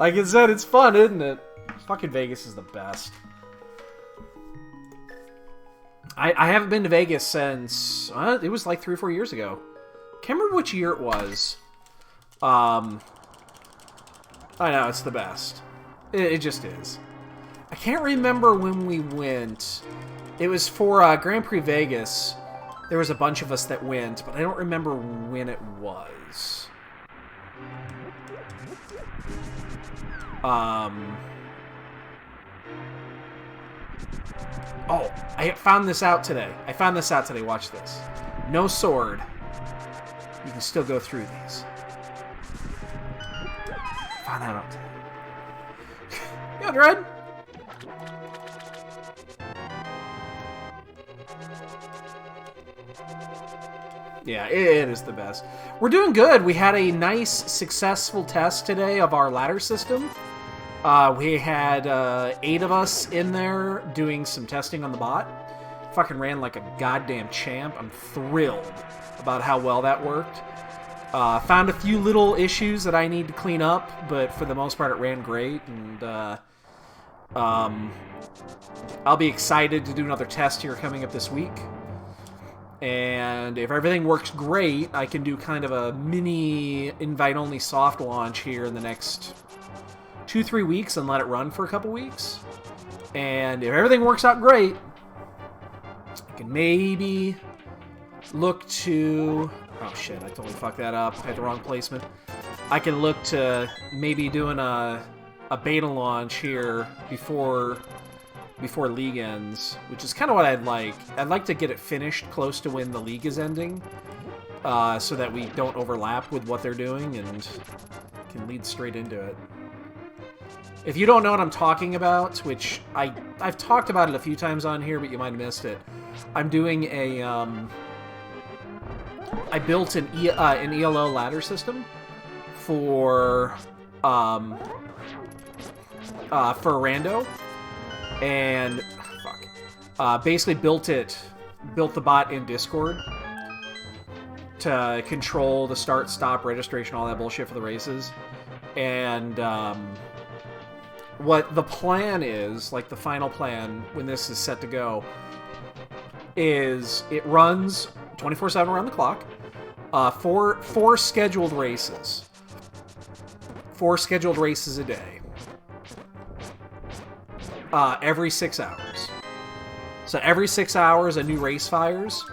Like I said, it's fun, isn't it? Fucking Vegas is the best. I haven't been to Vegas since... it was like 3 or 4 years ago. Can't remember which year it was. I know, it's the best. It just is. I can't remember when we went. It was for Grand Prix Vegas. There was a bunch of us that went, but I don't remember when it was. Oh, I found this out today. Watch this. No sword. You can still go through these. Found that out today. Yeah, Dread. Yeah, it is the best. We're doing good. We had a nice, successful test today of our ladder system. We had 8 of us in there doing some testing on the bot. Fucking ran like a goddamn champ. I'm thrilled about how well that worked. Found a few little issues that I need to clean up, but for the most part it ran great. And I'll be excited to do another test here coming up this week. And if everything works great, I can do kind of a mini invite-only soft launch here in the next 2-3 weeks and let it run for a couple weeks. And if everything works out great, I can maybe look to... Oh shit, I totally fucked that up. I had the wrong placement. I can look to maybe doing a beta launch here before league ends, which is kind of what I'd like. I'd like to get it finished close to when the league is ending, so that we don't overlap with what they're doing and can lead straight into it. If you don't know what I'm talking about, which I've talked about it a few times on here, but you might have missed it, I'm doing a I built an ELO ladder system for Rando. And basically built the bot in Discord to control the start, stop, registration, all that bullshit for the races. And what the plan is, like the final plan when this is set to go, is it runs 24/7 around the clock. Four scheduled races. 4 scheduled races a day. Every 6 hours. So every 6 hours, a new race fires.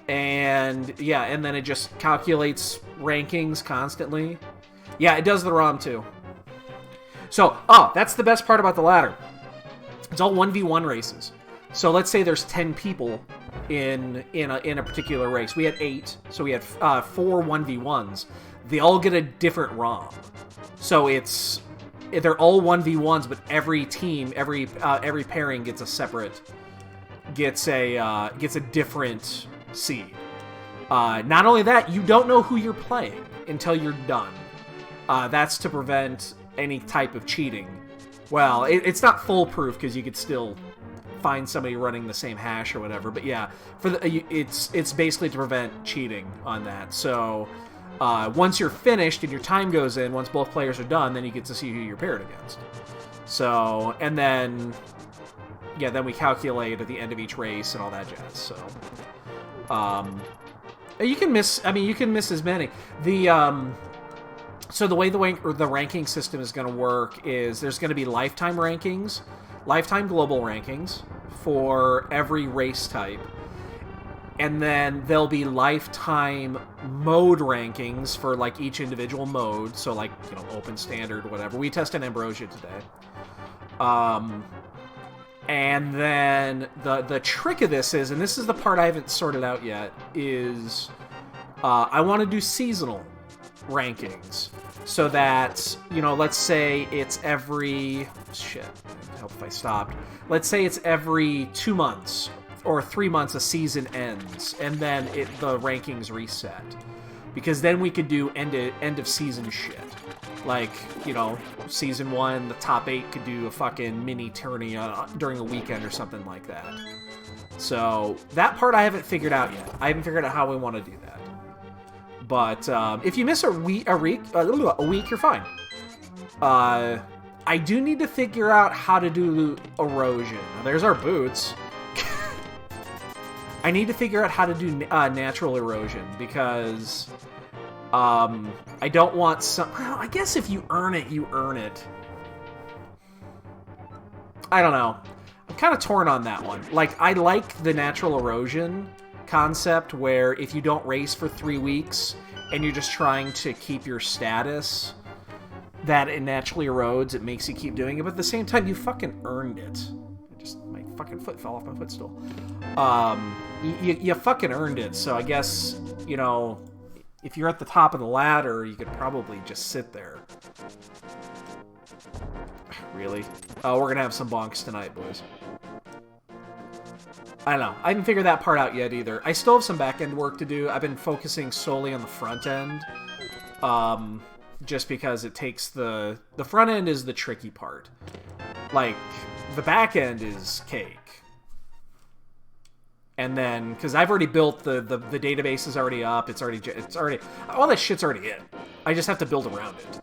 And yeah, and then it just calculates rankings constantly. Yeah, it does the ROM too. So, that's the best part about the ladder. It's all 1v1 races. So let's say there's 10 people in a particular race. We had 8, so we had 4 1v1s. They all get a different ROM. So they're all 1v1s, but every team, every pairing gets a different seed. Not only that, you don't know who you're playing until you're done. That's to prevent any type of cheating. Well, it's not foolproof because you could still find somebody running the same hash or whatever. But yeah, it's basically to prevent cheating on that. So once you're finished and your time goes in, once both players are done, then you get to see who you're paired against. So, and then, yeah, then we calculate at the end of each race and all that jazz. So, you can miss as many. So the way the ranking system is going to work is there's going to be lifetime rankings, lifetime global rankings for every race type. And then there'll be lifetime mode rankings for like each individual mode. So like, open, standard, whatever. We tested Ambrosia today. And then the trick of this is, and this is the part I haven't sorted out yet, is I want to do seasonal rankings. So that, let's say it's every... Shit, I'd help if I stopped. Let's say it's every 2 months or 3 months a season ends, and then the rankings reset. Because then we could do end of season shit. Like, season 1, the top 8 could do a fucking mini tourney during a weekend or something like that. So, that part I haven't figured out yet. I haven't figured out how we want to do that. But if you miss a week, you're fine. I do need to figure out how to do erosion. Now, there's our boots. I need to figure out how to do natural erosion, because I don't want some... Well, I guess if you earn it, you earn it. I don't know. I'm kind of torn on that one. Like, I like the natural erosion concept, where if you don't race for 3 weeks and you're just trying to keep your status, that it naturally erodes, it makes you keep doing it, but at the same time, you fucking earned it. My fucking foot fell off my footstool. You fucking earned it, so I guess, you know, if you're at the top of the ladder, you could probably just sit there. Really? Oh, we're gonna have some bonks tonight, boys. I don't know. I haven't figured that part out yet, either. I still have some back-end work to do. I've been focusing solely on the front end. Just because it takes the front end is the tricky part. Like, the back end is cake. And then, because I've already built the database is already up, it's already all that shit's already in. I just have to build around it.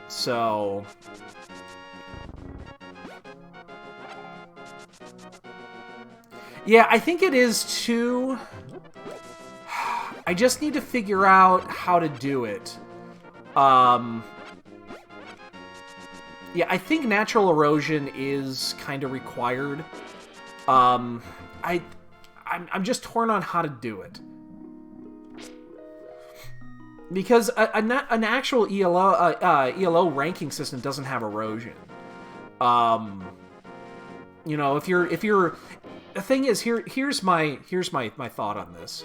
So yeah, I think it is too. I just need to figure out how to do it. Yeah, I think natural erosion is kind of required. I'm just torn on how to do it. Because an actual ELO ranking system doesn't have erosion. You know, if you're the thing is, here's my thought on this.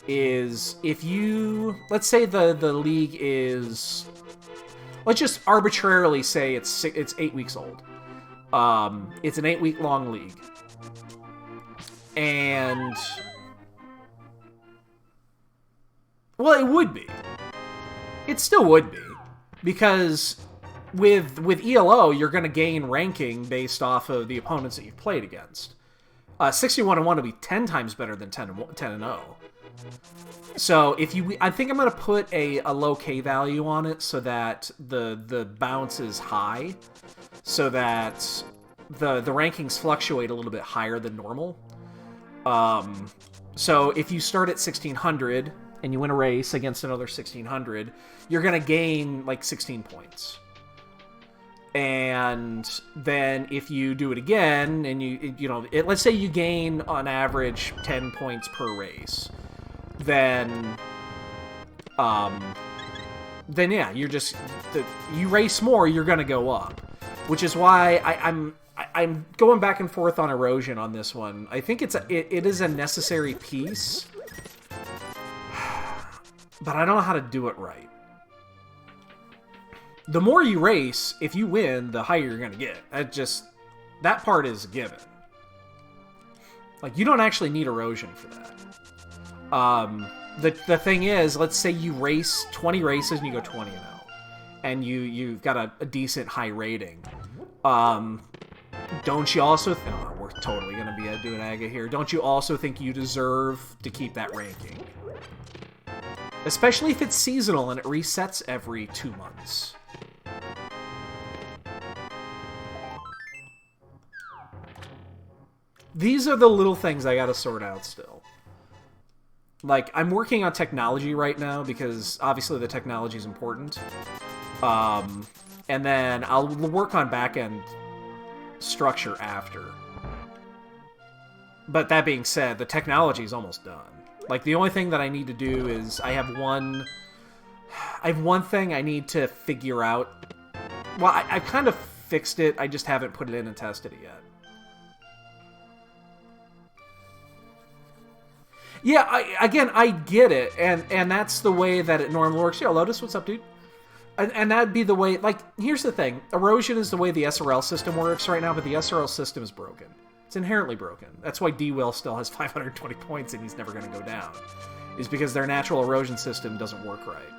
Is if you, let's say the league is, let's just arbitrarily say it's 8 weeks old. It's an 8-week long league. And well, it would be. It still would be, because with ELO, you're going to gain ranking based off of the opponents that you've played against. 61-1 would be 10 times better than 10-0. So if you, I think I'm going to put a low K value on it so that the bounce is high, so that the rankings fluctuate a little bit higher than normal. So if you start at 1600 and you win a race against another 1600, you're going to gain like 16 points. And then if you do it again, and you know, let's say you gain on average 10 points per race, then yeah, you're just, you race more, you're gonna go up, which is why I'm going back and forth on erosion on this one. I think it is a necessary piece, but I don't know how to do it right. The more you race, if you win, the higher you're going to get. That part is a given. Like, you don't actually need erosion for that. The thing is, let's say you race 20 races and you go 20-0. And you've got a decent high rating. Don't you also... Oh, we're totally going to be doing Aga here. Don't you also think you deserve to keep that ranking? Especially if it's seasonal and it resets every 2 months. These are the little things I gotta sort out still. Like, I'm working on technology right now because obviously the technology is important. And then I'll work on back-end structure after. But that being said, the technology is almost done. Like, the only thing that I need to do is I have one thing I need to figure out. Well, I kind of fixed it, I just haven't put it in and tested it yet. Yeah, I get it, and that's the way that it normally works. Yo, Lotus, what's up, dude? And that'd be the way, like, here's the thing. Erosion is the way the SRL system works right now, but the SRL system is broken. It's inherently broken. That's why D-Will still has 520 points and he's never going to go down. Is because their natural erosion system doesn't work right.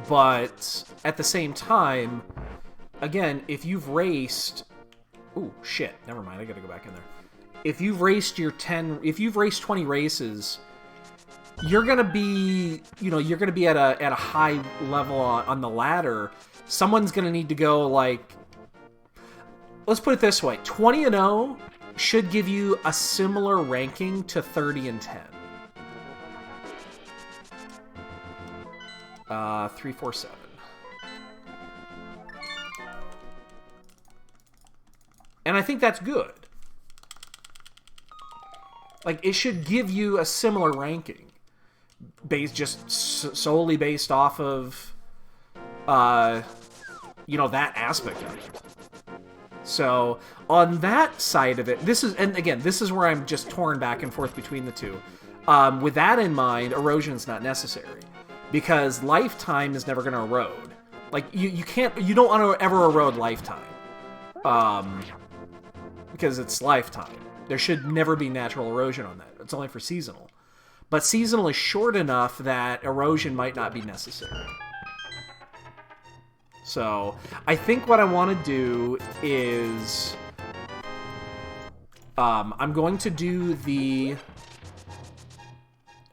But at the same time, again, if you've raced... Ooh, shit. Never mind, I gotta go back in there. if you've raced 20 races, you're gonna be, you're gonna be at a high level on the ladder. Someone's gonna need to go like, let's put it this way: 20-0 should give you a similar ranking to 30-10. 347. And I think that's good. Like, it should give you a similar ranking, solely based off of, that aspect of it. So, on that side of it, this is where I'm just torn back and forth between the two. With that in mind, erosion's not necessary, because lifetime is never going to erode. Like, you don't want to ever erode lifetime, because it's lifetime. There should never be natural erosion on that. It's only for seasonal. But seasonal is short enough that erosion might not be necessary. So, I think what I want to do is... I'm going to do the...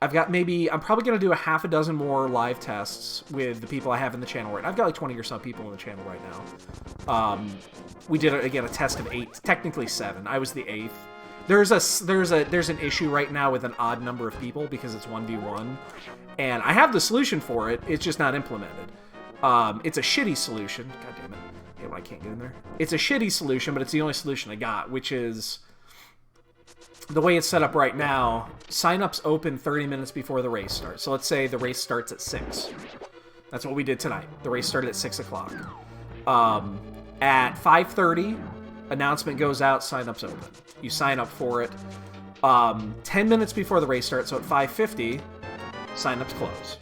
I'm probably going to do a half a dozen more live tests with the people I have in the channel right now. I've got like 20 or so people in the channel right now. We did, again, a test of 8, technically 7. I was the 8th. There's an issue right now with an odd number of people because it's 1v1, and I have the solution for it. It's just not implemented. It's a shitty solution. God damn it! Yeah, I can't get in there. It's a shitty solution, but it's the only solution I got, which is the way it's set up right now. Sign-ups open 30 minutes before the race starts. So let's say the race starts at 6. That's what we did tonight. The race started at 6 o'clock. At 5:30, announcement goes out. Sign-ups open. You sign up for it 10 minutes before the race starts, so at 5:50, sign-ups close.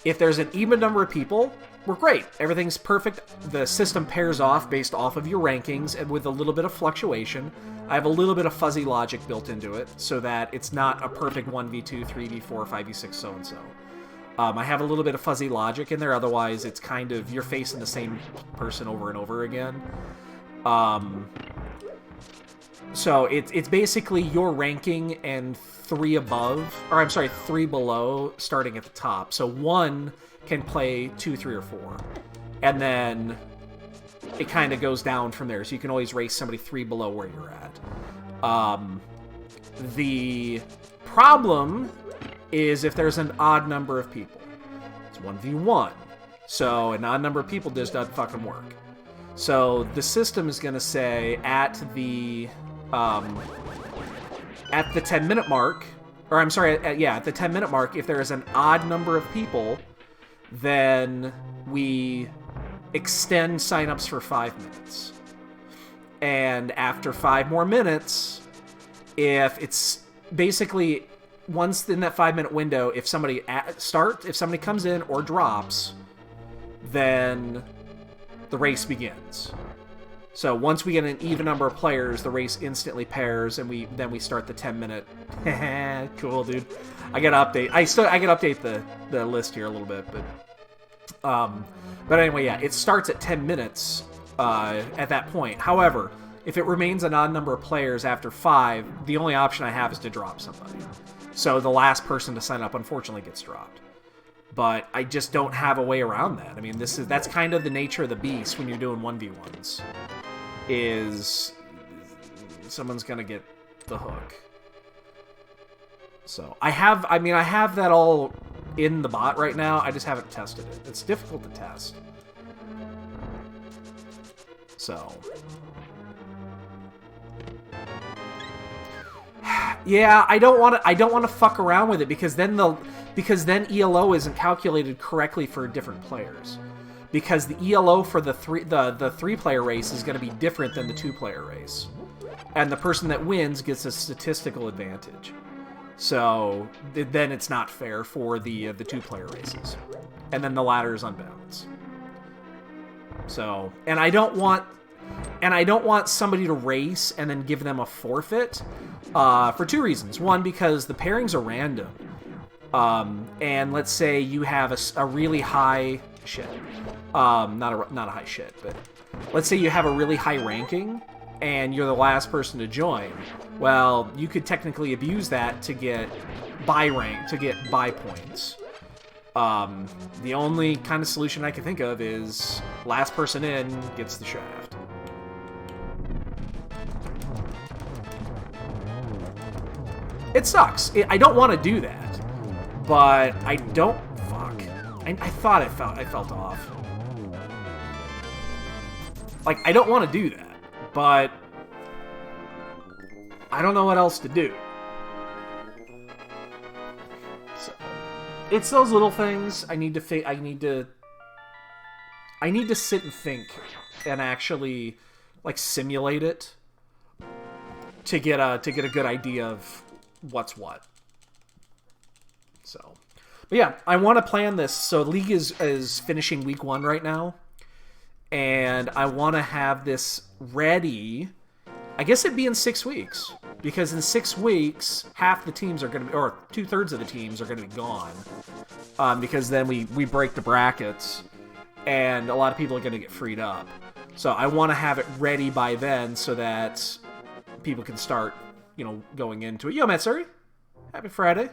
If there's an even number of people, we're great. Everything's perfect. The system pairs off based off of your rankings, and with a little bit of fluctuation. I have a little bit of fuzzy logic built into it, so that it's not a perfect 1v2, 3v4, 5v6, so-and-so. I have a little bit of fuzzy logic in there, otherwise it's kind of, you're facing the same person over and over again. So it's basically your ranking and 3 below starting at the top. So 1 can play 2, 3, or 4. And then it kind of goes down from there. So you can always race somebody 3 below where you're at. The problem is if there's an odd number of people. It's 1v1. So an odd number of people just doesn't fucking work. So the system is going to say at the 10-minute mark, or I'm sorry, at the 10-minute mark, if there is an odd number of people, then we extend signups for 5 minutes. And after 5 more minutes, if it's basically once in that 5-minute window, if somebody comes in or drops, then the race begins. So once we get an even number of players, the race instantly pairs, and then we start the 10-minute. Cool, dude. I gotta update. I gotta update the list here a little bit, but anyway, yeah, it starts at 10 minutes at that point. However, if it remains an odd number of players after 5, the only option I have is to drop somebody. So the last person to sign up, unfortunately, gets dropped. But I just don't have a way around that. I mean, that's kind of the nature of the beast when you're doing 1v1s. Is someone's gonna get the hook. So I have that all in the bot right now. I just haven't tested it. It's difficult to test. So yeah, I don't want to fuck around with it because then ELO isn't calculated correctly for different players. Because the ELO for the 3-player race is going to be different than the 2-player race. And the person that wins gets a statistical advantage. So then it's not fair for the 2-player races. And then the ladder is unbalanced. So, and I don't want somebody to race and then give them a forfeit for 2 reasons. One, because the pairings are random. And let's say you have a really high shit. Not a high shit, but let's say you have a really high ranking, and you're the last person to join. Well, you could technically abuse that to get buy rank, to get buy points. The only kind of solution I can think of is last person in gets the shaft. It sucks. I don't want to do that, but I don't. Fuck. I thought I felt off. Like, I don't want to do that, but I don't know what else to do. So, it's those little things I need to I need to sit and think and actually like simulate it to get a good idea of what's what. So, but yeah, I want to plan this. So League is finishing week 1 right now, and I want to have this ready. I guess it'd be in 6 weeks, because in 6 weeks, half the teams are going to be, or 2/3 of the teams are going to be gone, because then we break the brackets, and a lot of people are going to get freed up. So I want to have it ready by then so that people can start, you know, going into it. Yo, Matsuri, happy Friday.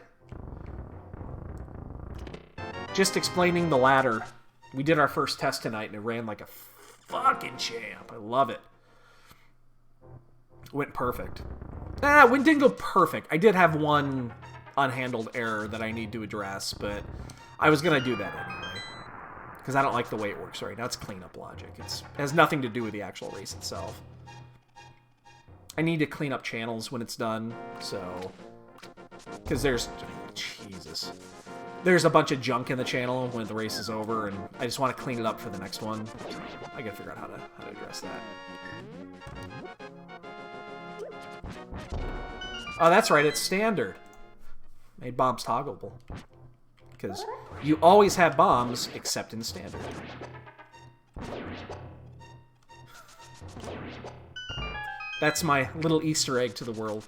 Just explaining the ladder. We did our first test tonight, and it ran like a fucking champ. I love it. Went perfect. It didn't go perfect. I did have one unhandled error that I need to address, but I was going to do that anyway, because I don't like the way it works right now. It's cleanup logic. It has nothing to do with the actual race itself. I need to clean up channels when it's done, so... Because there's... Jesus. There's a bunch of junk in the channel when the race is over, and I just want to clean it up for the next one. So I gotta figure out how to address that. Oh, that's right, it's standard. Made bombs toggleable. Because you always have bombs, except in standard. That's my little Easter egg to the world.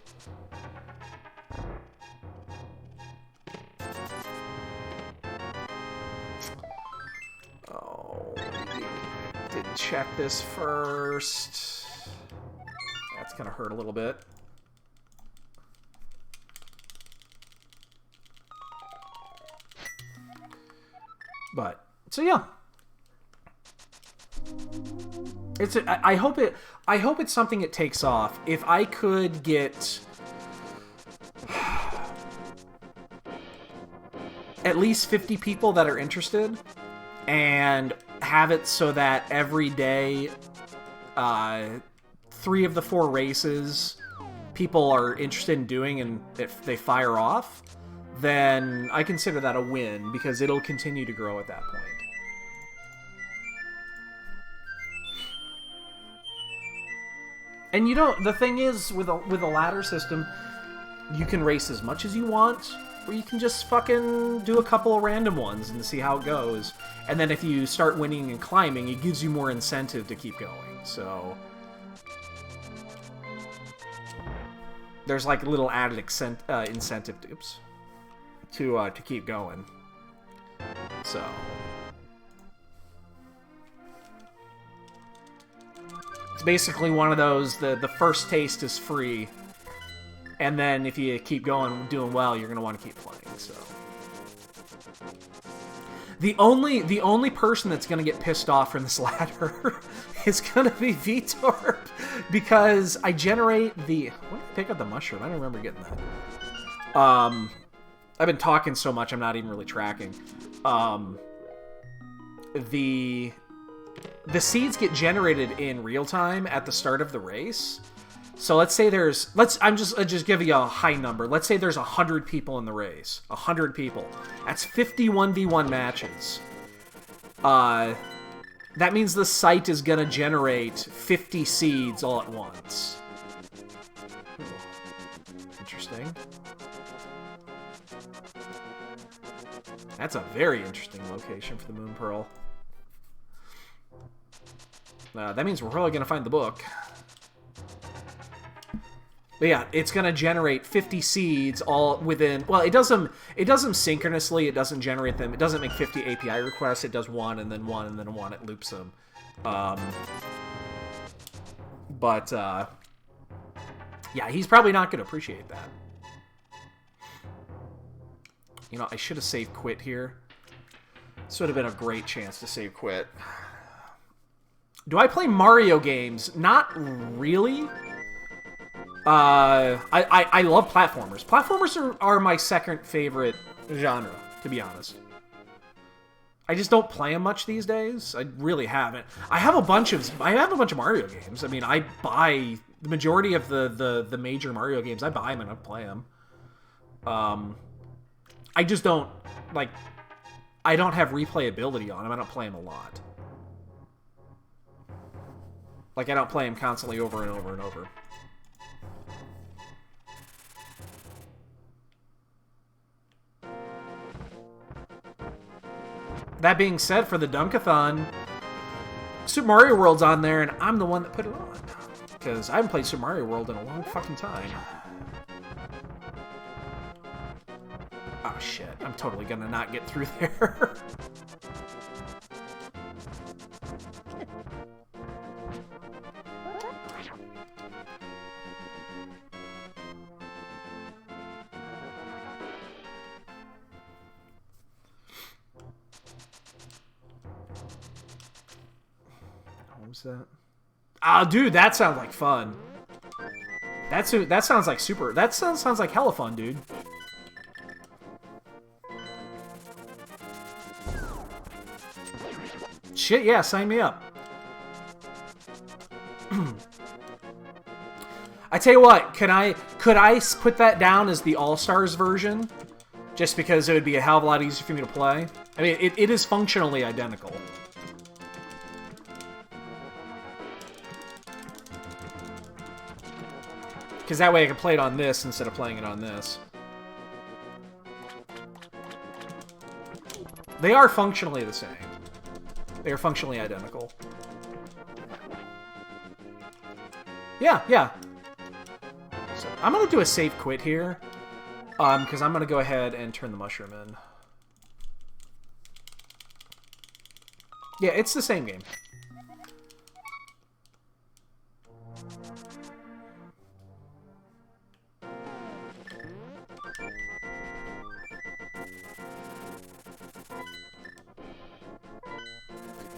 Oh, didn't check this first. That's gonna hurt a little bit. But, so yeah. I hope it's something that takes off. If I could get at least 50 people that are interested and have it so that every day 3 of the 4 races people are interested in doing, and if they fire off, then I consider that a win, because it'll continue to grow at that point. And you know, the thing is, with a ladder system, you can race as much as you want, or you can just fucking do a couple of random ones and see how it goes. And then if you start winning and climbing, it gives you more incentive to keep going. So there's like a little added incentive, oops, to keep going. So it's basically one of those, the first taste is free, and then if you keep going, doing well, you're going to want to keep playing. So the only person that's going to get pissed off from this ladder is going to be Vitor, because I generate the... When did I pick up the mushroom? I don't remember getting that. I've been talking so much, I'm not even really tracking. The seeds get generated in real time at the start of the race. So let's say there's... I'll just give you a high number. Let's say there's 100 people in the race. 100 people. That's 50 1v1 matches. That means the site is going to generate 50 seeds all at once. Interesting. That's a very interesting location for the Moon Pearl. That means we're probably going to find the book. But yeah, it's going to generate 50 seeds all within... Well, it does them synchronously. It doesn't generate them. It doesn't make 50 API requests. It does one, and then one, and then one. It loops them. But, yeah, he's probably not going to appreciate that. You know, I should have saved quit here. This would have been a great chance to save quit. Do I play Mario games? Not really. I love platformers. Platformers are my second favorite genre, to be honest. I just don't play them much these days. I really haven't. I have a bunch of Mario games. I mean, I buy the majority of the major Mario games. I buy them and I play them. I just don't like. I don't have replayability on them. I don't play them a lot. Like, I don't play them constantly over and over and over. That being said, for the Dunkathon, Super Mario World's on there, and I'm the one that put it on. Because I haven't played Super Mario World in a long fucking time. Oh shit, I'm totally gonna not get through there. What was that? Oh, dude, that sounds like fun. That sounds like super. That sounds like hella fun, dude. Shit, yeah, sign me up. I tell you what, could I put that down as the All-Stars version? Just because it would be a hell of a lot easier for me to play. I mean, it is functionally identical. Because that way I can play it on this instead of playing it on this. They are functionally the same. They are functionally identical. Yeah, yeah. So I'm going to do a safe quit here. Because I'm going to go ahead and turn the mushroom in. Yeah, it's the same game.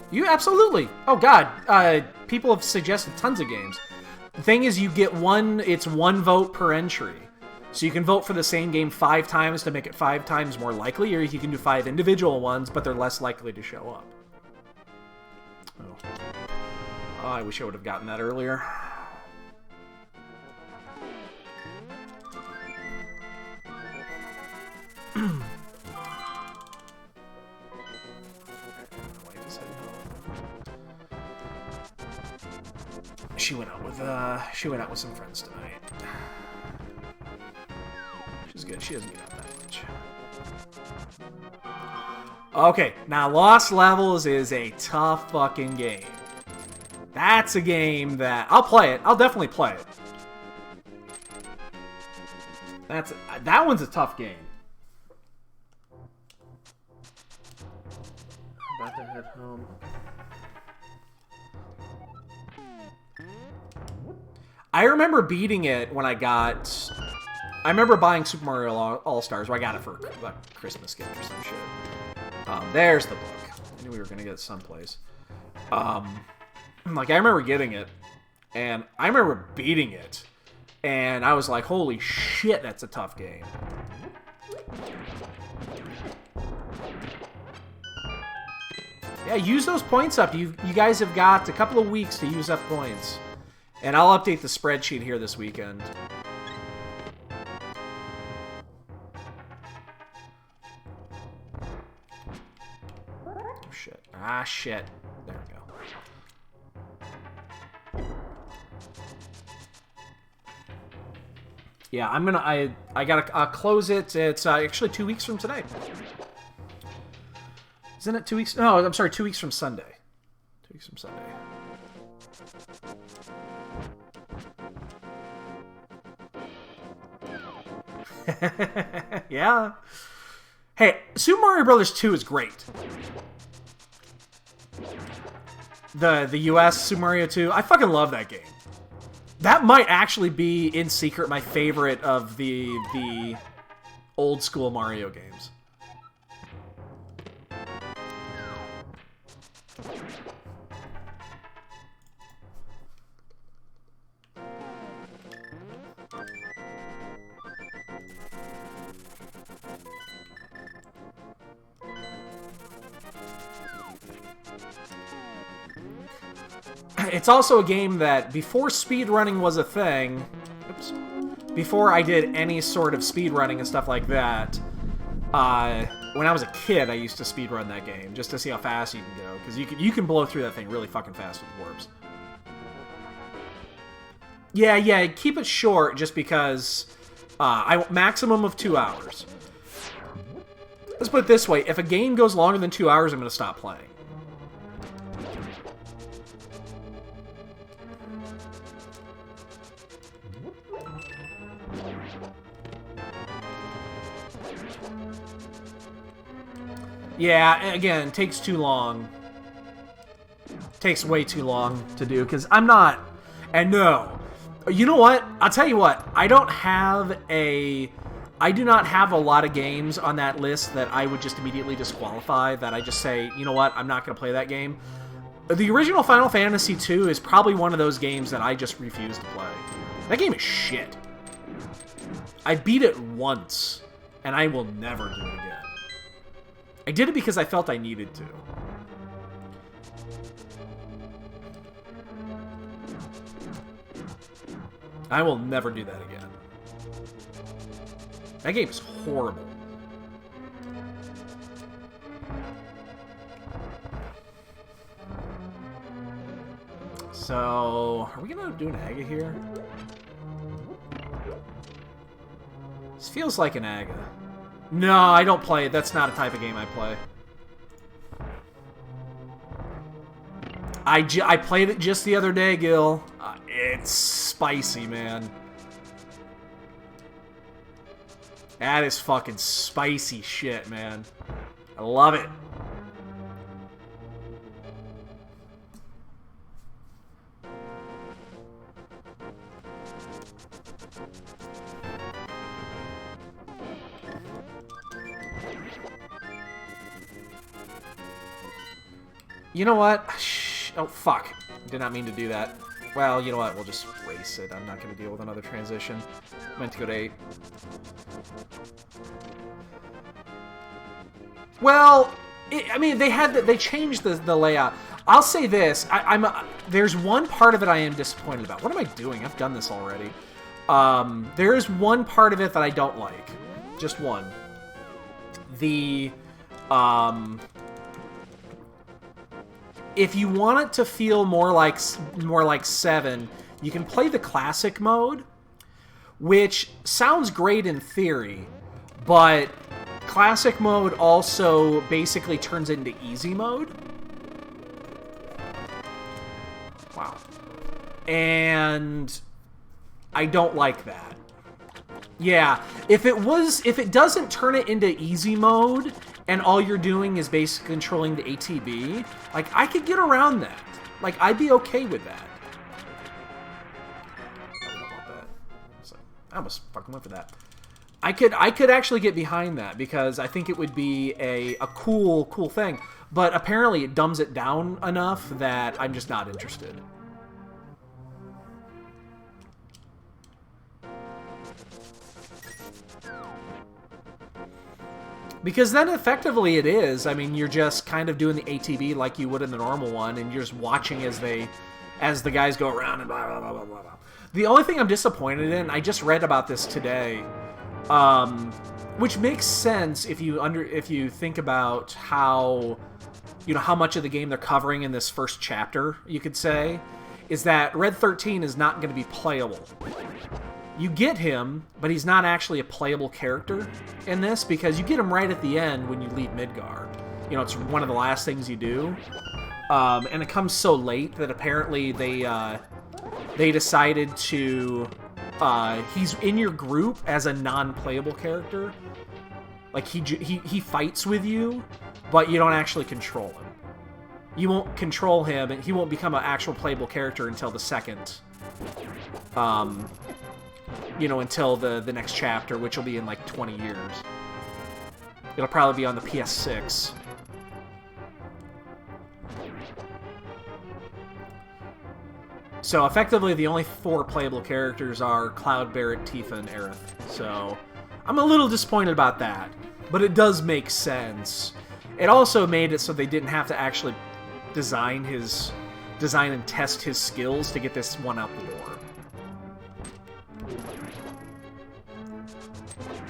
You absolutely. Oh god, people have suggested tons of games. The thing is, you get it's one vote per entry. So you can vote for the same game 5 times to make it 5 times more likely, or you can do 5 individual ones, but they're less likely to show up. Oh, I wish I would have gotten that earlier. She went out with some friends tonight. She's good. She doesn't get out that much. Okay, now Lost Levels is a tough fucking game. That's a game that I'll play it. I'll definitely play it. That one's a tough game. I'm about to head home. I remember beating it when I remember buying Super Mario All-Stars, where I got it for a Christmas gift or some shit. There's the book. I knew we were going to get it someplace. I remember getting it, and I remember beating it, and I was like, holy shit, that's a tough game. Yeah, use those points up. You guys have got a couple of weeks to use up points. And I'll update the spreadsheet here this weekend. Oh, shit. Ah, shit. There we go. Yeah, I gotta close it. It's actually 2 weeks from today. Isn't it 2 weeks? No, I'm sorry, 2 weeks from Sunday. 2 weeks from Sunday. Yeah. Hey, Super Mario Bros. 2 is great. The US Super Mario 2, I fucking love that game. That might actually be, in secret, my favorite of the old school Mario games. It's also a game that, before speedrunning was a thing, oops, before I did any sort of speedrunning and stuff like that, when I was a kid, I used to speedrun that game, just to see how fast you can go, because you can blow through that thing really fucking fast with warps. Yeah, keep it short, just because, maximum of 2 hours. Let's put it this way, if a game goes longer than 2 hours, I'm going to stop playing. Yeah, again, takes too long. Takes way too long to do, because I'm not... And no. You know what? I'll tell you what. I do not have a lot of games on that list that I would just immediately disqualify, that I just say, you know what, I'm not going to play that game. The original Final Fantasy II is probably one of those games that I just refuse to play. That game is shit. I beat it once, and I will never do it again. I did it because I felt I needed to. I will never do that again. That game is horrible. So, are we gonna do an Aga here? This feels like an Aga. No, I don't play it. That's not a type of game I play. I played it just the other day, Gil. It's spicy, man. That is fucking spicy shit, man. I love it. You know what? Oh, fuck. Did not mean to do that. Well, you know what? We'll just race it. I'm not going to deal with another transition. Meant to go to 8. Well, I mean, they changed the layout. I'll say this. There's one part of it I am disappointed about. What am I doing? I've done this already. There is one part of it that I don't like. Just one. If you want it to feel more like 7, you can play the classic mode, which sounds great in theory, but classic mode also basically turns into easy mode. Wow. And I don't like that. Yeah, if it doesn't turn it into easy mode, and all you're doing is basically controlling the ATB, like, I could get around that. Like, I'd be okay with that. I don't want that. So, I almost fucking went for that. I could actually get behind that, because I think it would be a cool thing. But apparently it dumbs it down enough that I'm just not interested. Because then effectively it is. I mean, you're just kind of doing the ATB like you would in the normal one, and you're just watching as the guys go around and blah, blah, blah, blah, blah. The only thing I'm disappointed in, I just read about this today, which makes sense if you think about how much of the game they're covering in this first chapter, you could say, is that Red 13 is not going to be playable. You get him, but he's not actually a playable character in this, because you get him right at the end when you leave Midgar. You know, it's one of the last things you do. And it comes so late that apparently they decided to... he's in your group as a non-playable character. Like, he fights with you, but you don't actually control him. You won't control him, and he won't become an actual playable character until the second You know, until the next chapter, which will be in like 20 years. It'll probably be on the PS6. So effectively, the only 4 playable characters are Cloud, Barret, Tifa, and Aerith. So I'm a little disappointed about that, but it does make sense. It also made it so they didn't have to actually design and test his skills to get this one out the door.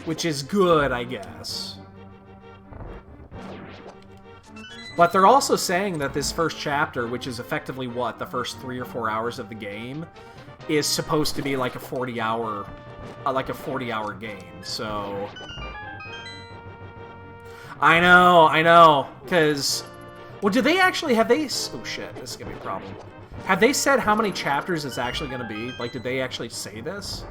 Which is good, I guess. But they're also saying that this first chapter, which is effectively, what, the first 3 or 4 hours of the game, is supposed to be like a 40-hour game, so... I know, because... Well, do they actually, have they... Oh shit, this is gonna be a problem. Have they said how many chapters it's actually gonna be? Like, did they actually say this?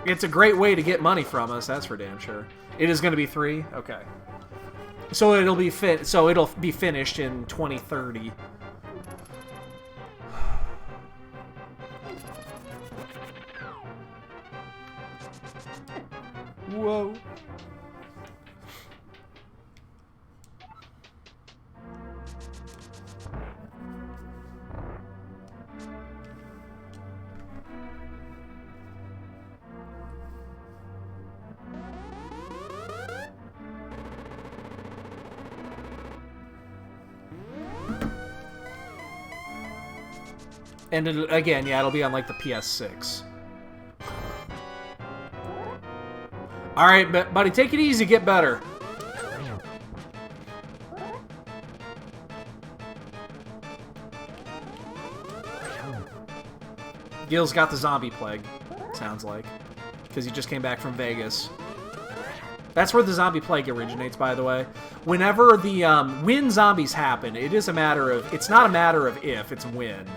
It's a great way to get money from us, that's for damn sure. It is going to be 3? Okay. So it'll be finished in 2030. Whoa. And again, yeah, it'll be on, like, the PS6. Alright, buddy, take it easy, get better. Gil's got the zombie plague, sounds like. Because he just came back from Vegas. That's where the zombie plague originates, by the way. Whenever the, when zombies happen, it is a matter of, it's not a matter of if, it's when.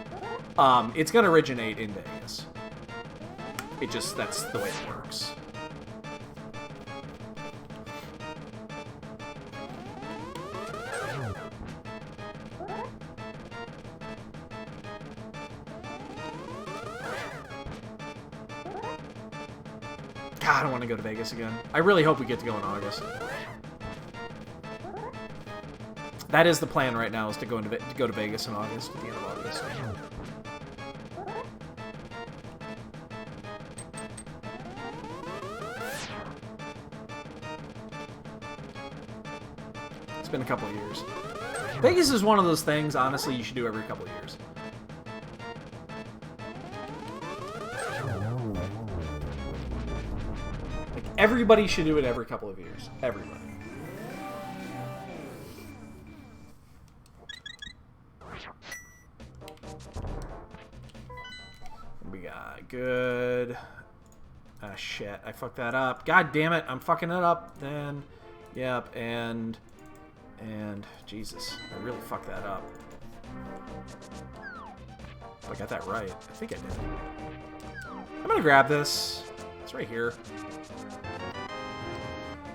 It's going to originate in Vegas. It just, that's the way it works. God, I don't want to go to Vegas again. I really hope we get to go in August. That is the plan right now, is to go to Vegas in August, at the end of August. It's been a couple of years. Vegas is one of those things, honestly, you should do every couple of years. Like, everybody should do it every couple of years. Everybody. We got good. Ah, shit. I fucked that up. God damn it. I'm fucking it up. Then, yep, and Jesus, I really fucked that up. I got that right. I think I did. I'm gonna grab this. It's right here.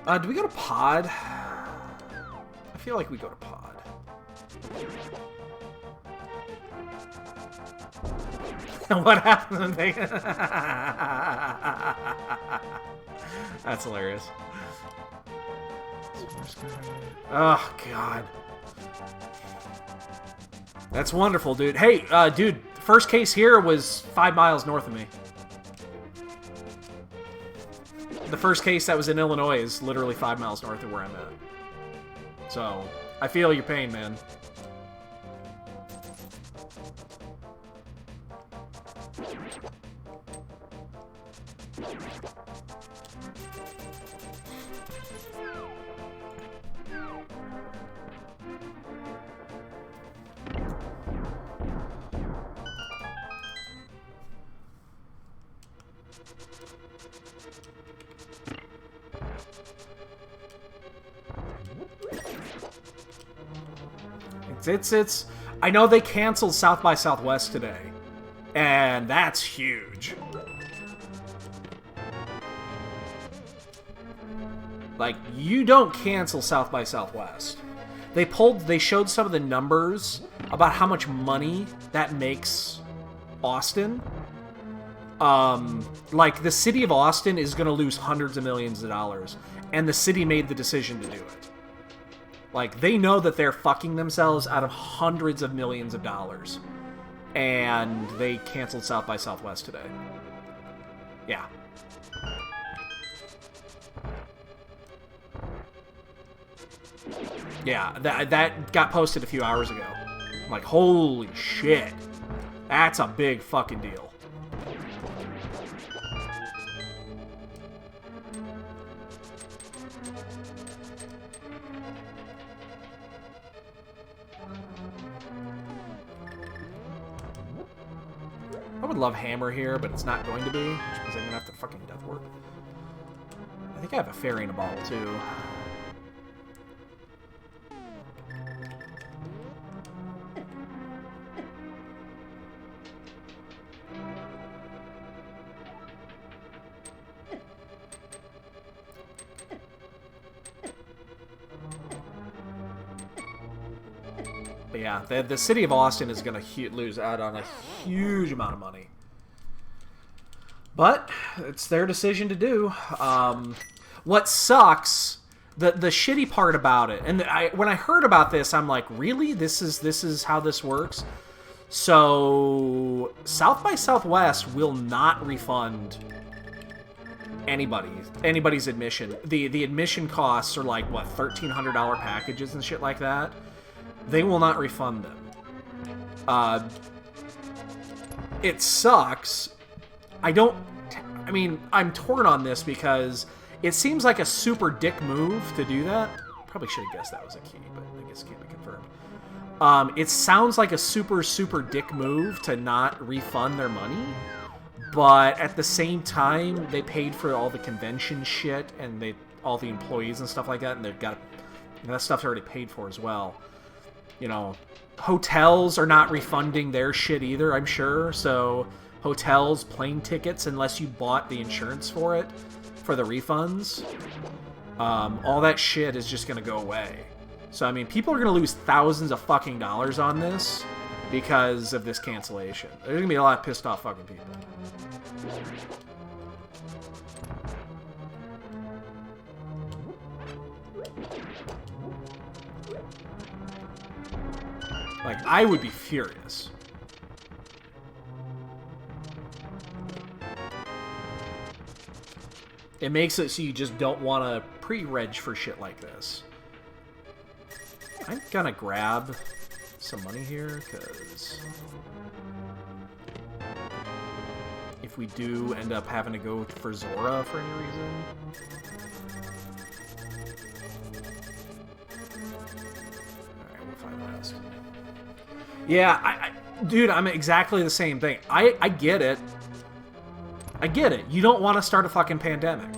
Do we go to pod? I feel like we go to pod. What happened? That's hilarious. Oh, God. That's wonderful, dude. Hey, dude, first case here was 5 miles north of me. The first case that was in Illinois is literally 5 miles north of where I'm at. So, I feel your pain, man. It's I know they canceled South by Southwest today, and that's huge. Like, you don't cancel South by Southwest. They showed some of the numbers about how much money that makes Austin. Like, the city of Austin is going to lose hundreds of millions of dollars, and the city made the decision to do it. Like, they know that they're fucking themselves out of hundreds of millions of dollars, and they canceled South by Southwest today. Yeah. Yeah, that got posted a few hours ago. I'm like, holy shit. That's a big fucking deal. I would love Hammer here, but it's not going to be, which means I'm going to have to fucking death warp. I think I have a fairy in a bottle, too. But yeah, the city of Austin is going to lose out on a huge amount of money. But it's their decision to do. What sucks, the shitty part about it, and when I heard about this, I'm like, really? This is how this works? So South by Southwest will not refund anybody's admission. The admission costs are like, what, $1,300 packages and shit like that. They will not refund them. It sucks. I mean, I'm torn on this because it seems like a super dick move to do that. Probably should have guessed that was a key, but I guess it can't be confirmed. It sounds like a super, super dick move to not refund their money, but at the same time, they paid for all the convention shit and all the employees and stuff like that, and they've got that stuff's already paid for as well. You know, hotels are not refunding their shit either, I'm sure. So hotels, plane tickets, unless you bought the insurance for it, for the refunds, all that shit is just going to go away. So, I mean, people are going to lose thousands of fucking dollars on this because of this cancellation. There's going to be a lot of pissed off fucking people. Like, I would be furious. It makes it so you just don't want to pre-reg for shit like this. I'm gonna grab some money here, because if we do end up having to go for Zora for any reason... Alright, we'll find the rest. Yeah, dude, I'm exactly the same thing. I get it. I get it. You don't want to start a fucking pandemic.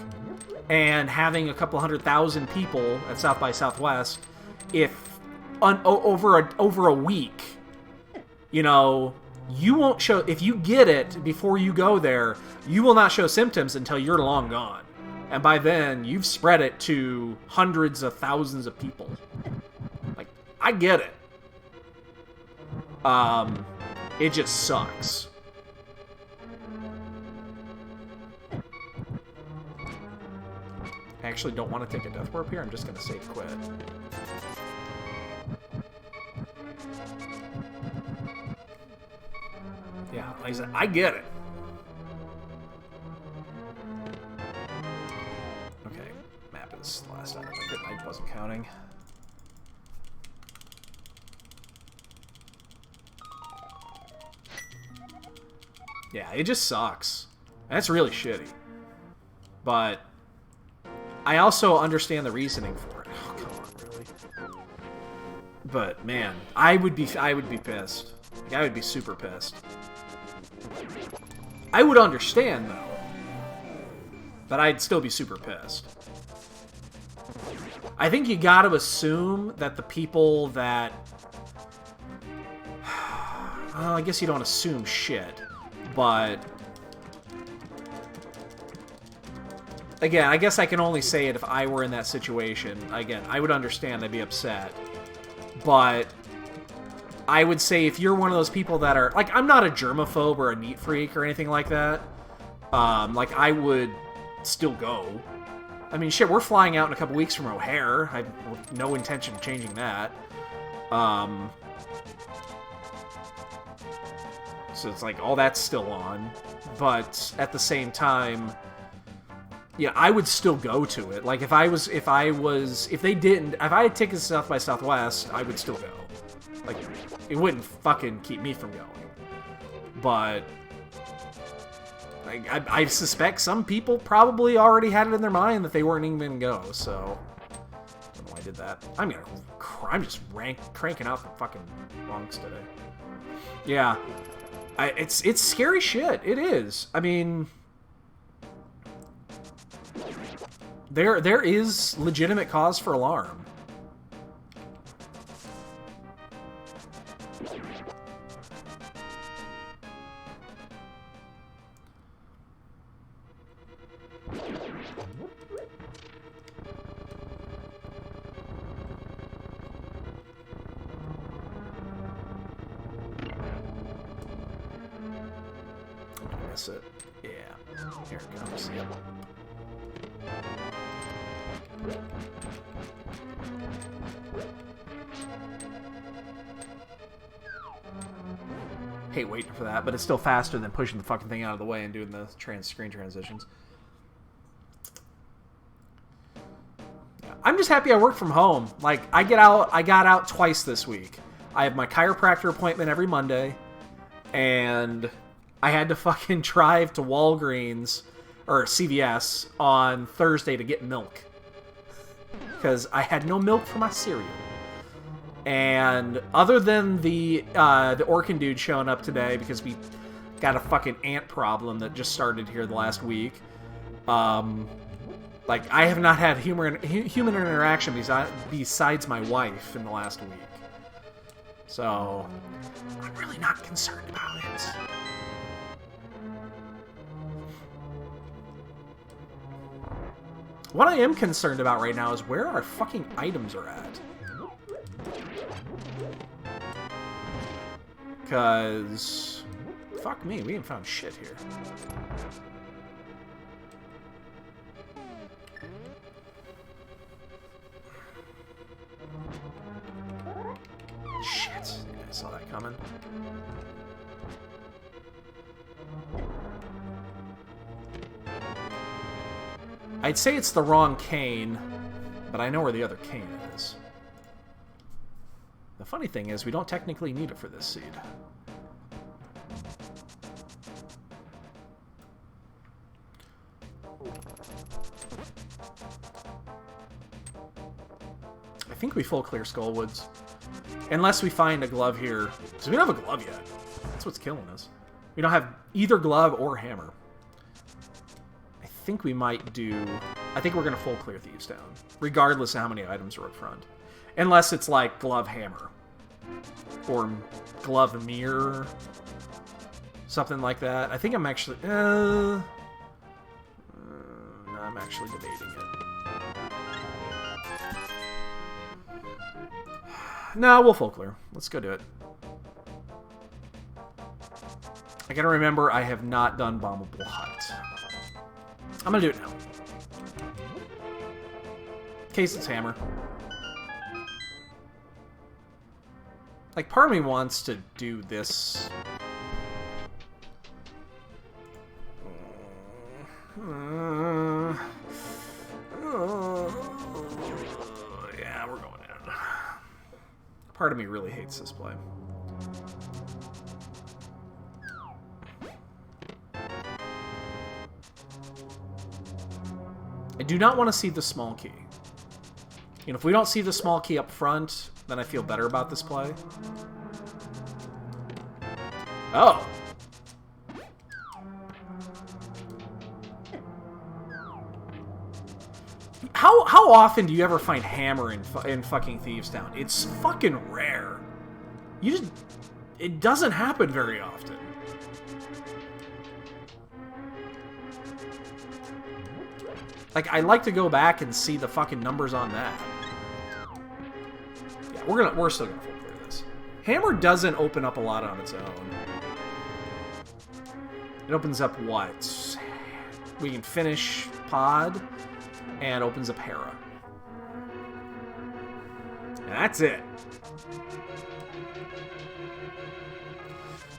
And having a couple 100,000 people at South by Southwest, over a week, you know, you won't show... If you get it before you go there, you will not show symptoms until you're long gone. And by then, you've spread it to hundreds of thousands of people. Like, I get it. It just sucks. I actually don't want to take a death warp here. I'm just going to save quit. Yeah, like I said, I get it. Okay, map is the last item. I wasn't counting. Yeah, it just sucks. That's really shitty. But I also understand the reasoning for it. Oh, come on, really? But man, I would be pissed. Like, I would be super pissed. I would understand though, but I'd still be super pissed. I think you got to assume that the people that... Well, I guess you don't assume shit. But Again, I guess I can only say it if I were in that situation. Again, I would understand. I'd be upset. But I would say if you're one of those people that are... Like, I'm not a germaphobe or a neat freak or anything like that. Like, I would still go. I mean, shit, we're flying out in a couple weeks from O'Hare. I have no intention of changing that. So it's like, all that's still on. But at the same time... Yeah, I would still go to it. Like, if I had tickets to South by Southwest, I would still go. Like, it wouldn't fucking keep me from going. But, like, I suspect some people probably already had it in their mind that they weren't even going to go, so... I don't know why I did that. I'm just cranking out the fucking bunks today. Yeah. It's scary shit. It is. I mean... There is legitimate cause for alarm. Miss it. Yeah. Here it comes. Yep. Hate waiting for that, but it's still faster than pushing the fucking thing out of the way and doing the screen transitions. Yeah. I'm just happy I work from home. Like, I got out twice this week. I have my chiropractor appointment every Monday, and I had to fucking drive to Walgreens or CVS on Thursday to get milk. Because I had no milk for my cereal. And other than the Orkin dude showing up today because we got a fucking ant problem that just started here the last week, like, I have not had human interaction besides my wife in the last week. So, I'm really not concerned about it. What I am concerned about right now is where our fucking items are at. Because... Fuck me, we haven't found shit here. Shit. Yeah, I saw that coming. I'd say it's the wrong cane, but I know where the other cane is. The funny thing is, we don't technically need it for this seed. I think we full clear Skullwoods. Unless we find a glove here. Because we don't have a glove yet. That's what's killing us. We don't have either glove or hammer. I think we might do... I think we're going to full clear Thieves Town. Regardless of how many items are up front. Unless it's like glove hammer. Or glove mirror. Something like that. I think I'm actually... no, I'm actually debating it. No, we'll full clear. Let's go do it. I gotta remember I have not done Bombable Hut. I'm gonna do it now. In case it's hammer. Like, part of me wants to do this. Yeah, we're going in. Part of me really hates this play. I do not want to see the small key. You know, if we don't see the small key up front, then I feel better about this play. Oh. How often do you ever find hammer in fucking Thieves Town? It's fucking rare. It doesn't happen very often. Like, I'd like to go back and see the fucking numbers on that. Yeah, we're still gonna full clear this. Hammer doesn't open up a lot on its own. It opens up what? We can finish Pod, and opens up Hera. And that's it.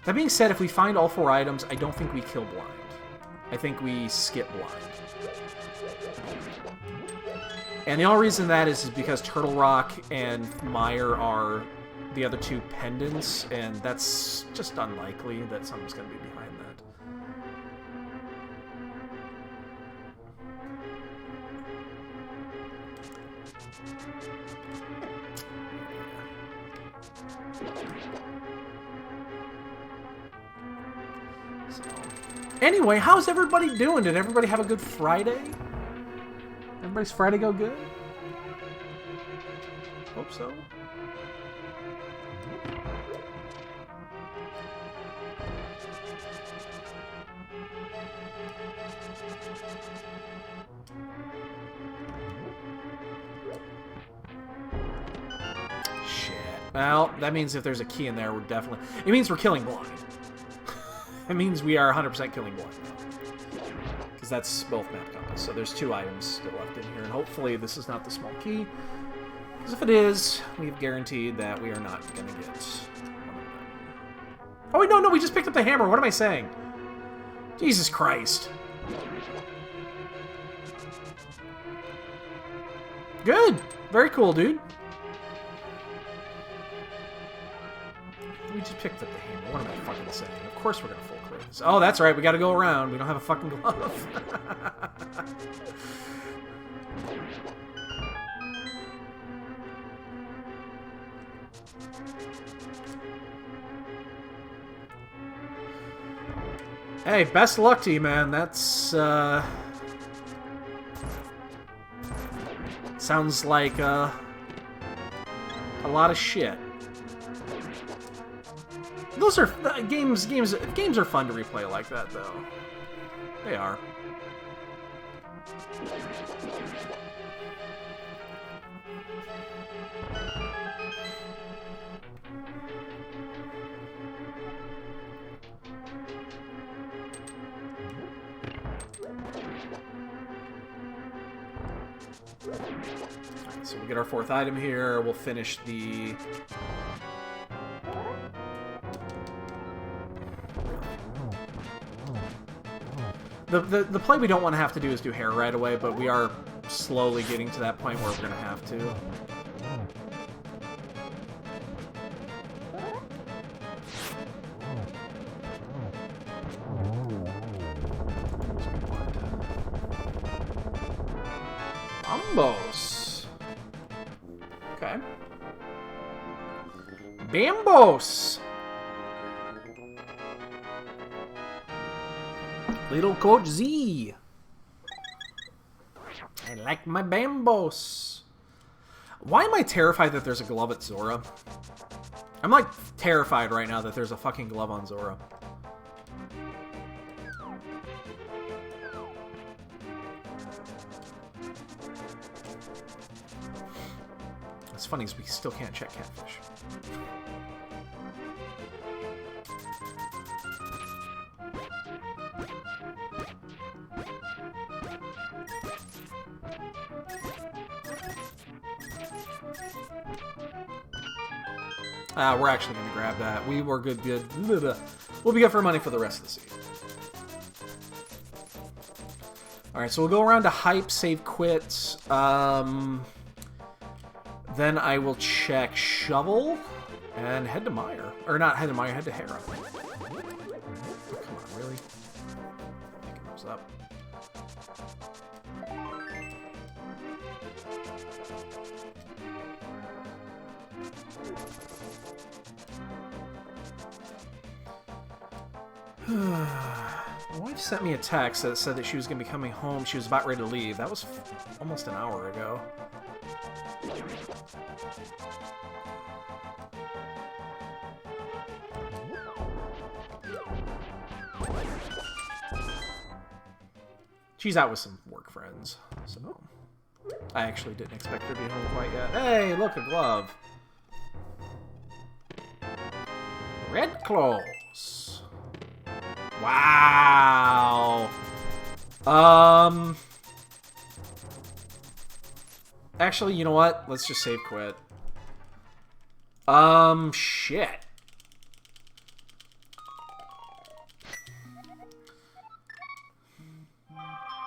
That being said, if we find all 4 items, I don't think we kill blind. I think we skip blind. And the only reason that is because Turtle Rock and Mire are the other 2 pendants, and that's just unlikely that someone's going to be behind that. Anyway, how's everybody doing? Did everybody have a good Friday? Everybody's Friday go good? Hope so. Shit. Well, that means if there's a key in there, we're definitely... It means we're killing blind. It means we are 100% killing blind now. Because that's both map compass. So there's 2 items still left in here. And hopefully this is not the small key. Because if it is, we've guaranteed that we are not going to get one of them. Oh, wait, no, we just picked up the hammer. What am I saying? Jesus Christ. Good. Very cool, dude. We just picked up the hammer. What am I fucking saying? Of course we're going to full clear this. Oh, that's right. We got to go around. We don't have a fucking glove. Hey, best of luck to you, man. That's, sounds like, a lot of shit. Those are games are fun to replay like that, though. They are. So we get our 4th item here. We'll finish the... The play we don't want to have to do is do hair right away, but we are slowly getting to that point where we're going to have to. Bambos. Okay. Bambos. Little Coach Z. I like my bambos. Why am I terrified that there's a glove at Zora? I'm like terrified right now that there's a fucking glove on Zora. What's funny is we still can't check catfish. We're actually going to grab that. We were good. We'll be good for money for the rest of the season. Alright, so we'll go around to hype, save, quit. Then I will check shovel and head to Mire. Or not head to Mire, head to Hera. Oh, come on, really? Making those up. My wife sent me a text that said that she was going to be coming home. She was about ready to leave. That was almost an hour ago. She's out with some work friends, so I actually didn't expect her to be home quite yet. Hey, look, a glove. Red clothes. Wow. Actually, you know what? Let's just save quit. Shit.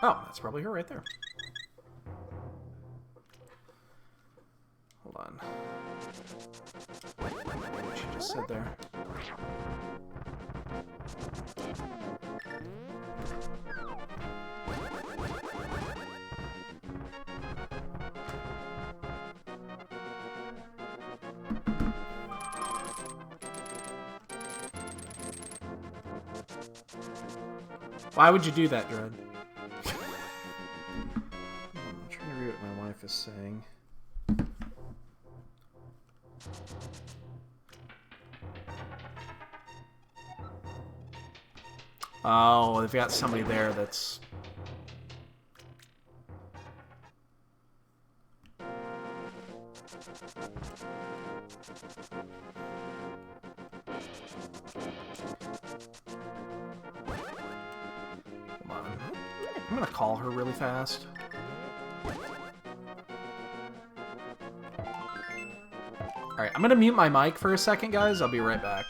Oh, that's probably her right there. Hold on. What she just said there. Why would you do that, Dread? I'm trying to read what my wife is saying. Oh, they've got somebody there that's... Come on. I'm gonna call her really fast. Alright, I'm gonna mute my mic for a second, guys. I'll be right back.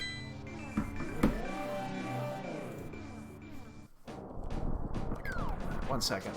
One second.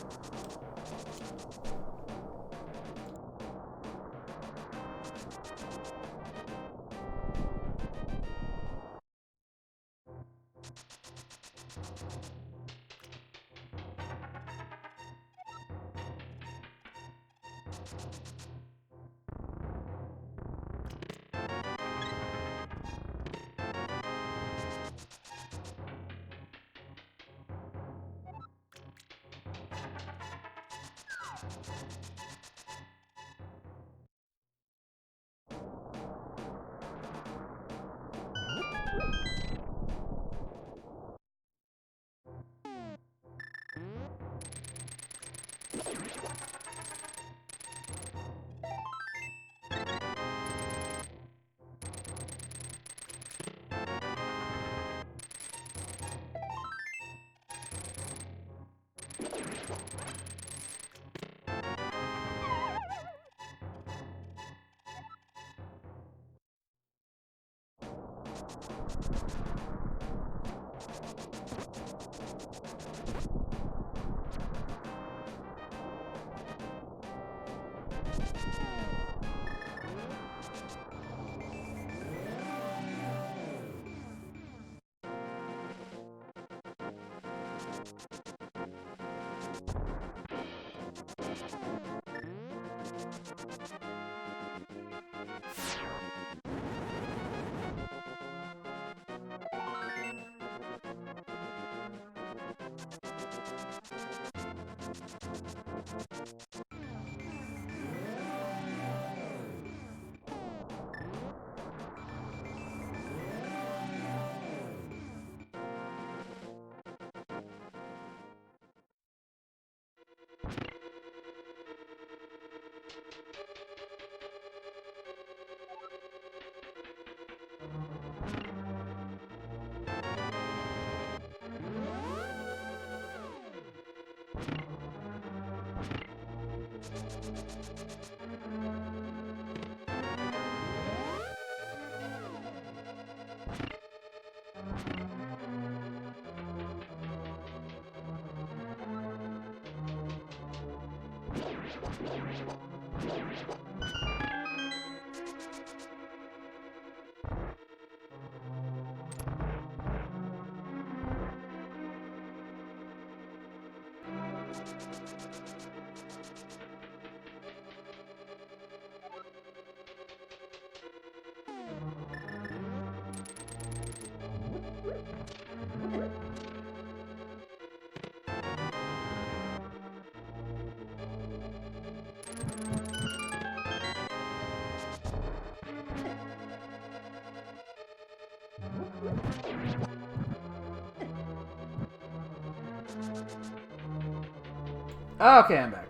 Okay, I'm back.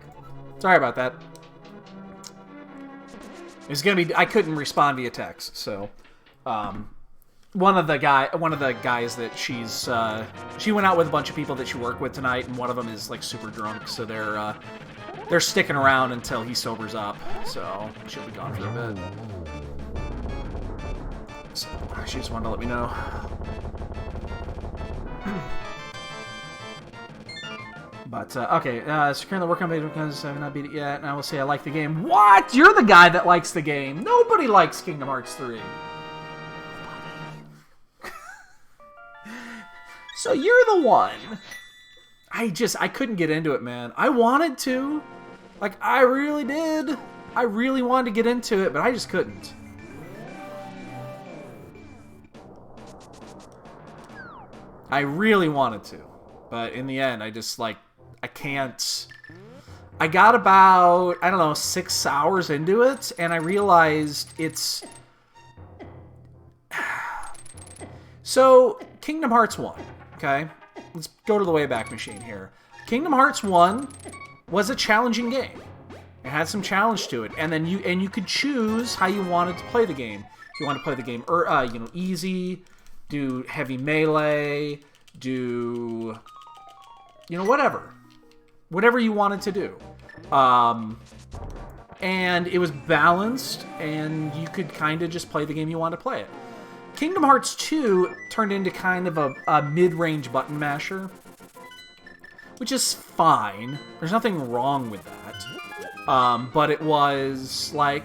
Sorry about that. It's gonna be. I couldn't respond via text, so one of the guys that she went out with a bunch of people that she worked with tonight, and one of them is like super drunk, so they're sticking around until he sobers up. So she'll be gone for a bit. So she just wanted to let me know. But, okay, so currently working on it because I have not beat it yet, and I will say I like the game. What? You're the guy that likes the game. Nobody likes Kingdom Hearts 3. So you're the one. I couldn't get into it, man. I wanted to. Like, I really did. I really wanted to get into it, but I just couldn't. I really wanted to. But in the end, I just, like, I can't. I got about, I don't know, 6 hours into it, and I realized it's... So, Kingdom Hearts 1, okay? Let's go to the Wayback Machine here. Kingdom Hearts 1 was a challenging game. It had some challenge to it, and then you could choose how you wanted to play the game. If you want to play the game, easy, do heavy melee, do, whatever you wanted to do. And it was balanced, and you could kind of just play the game you wanted to play it. Kingdom Hearts 2 turned into kind of a mid-range button masher, which is fine. There's nothing wrong with that. But it was like,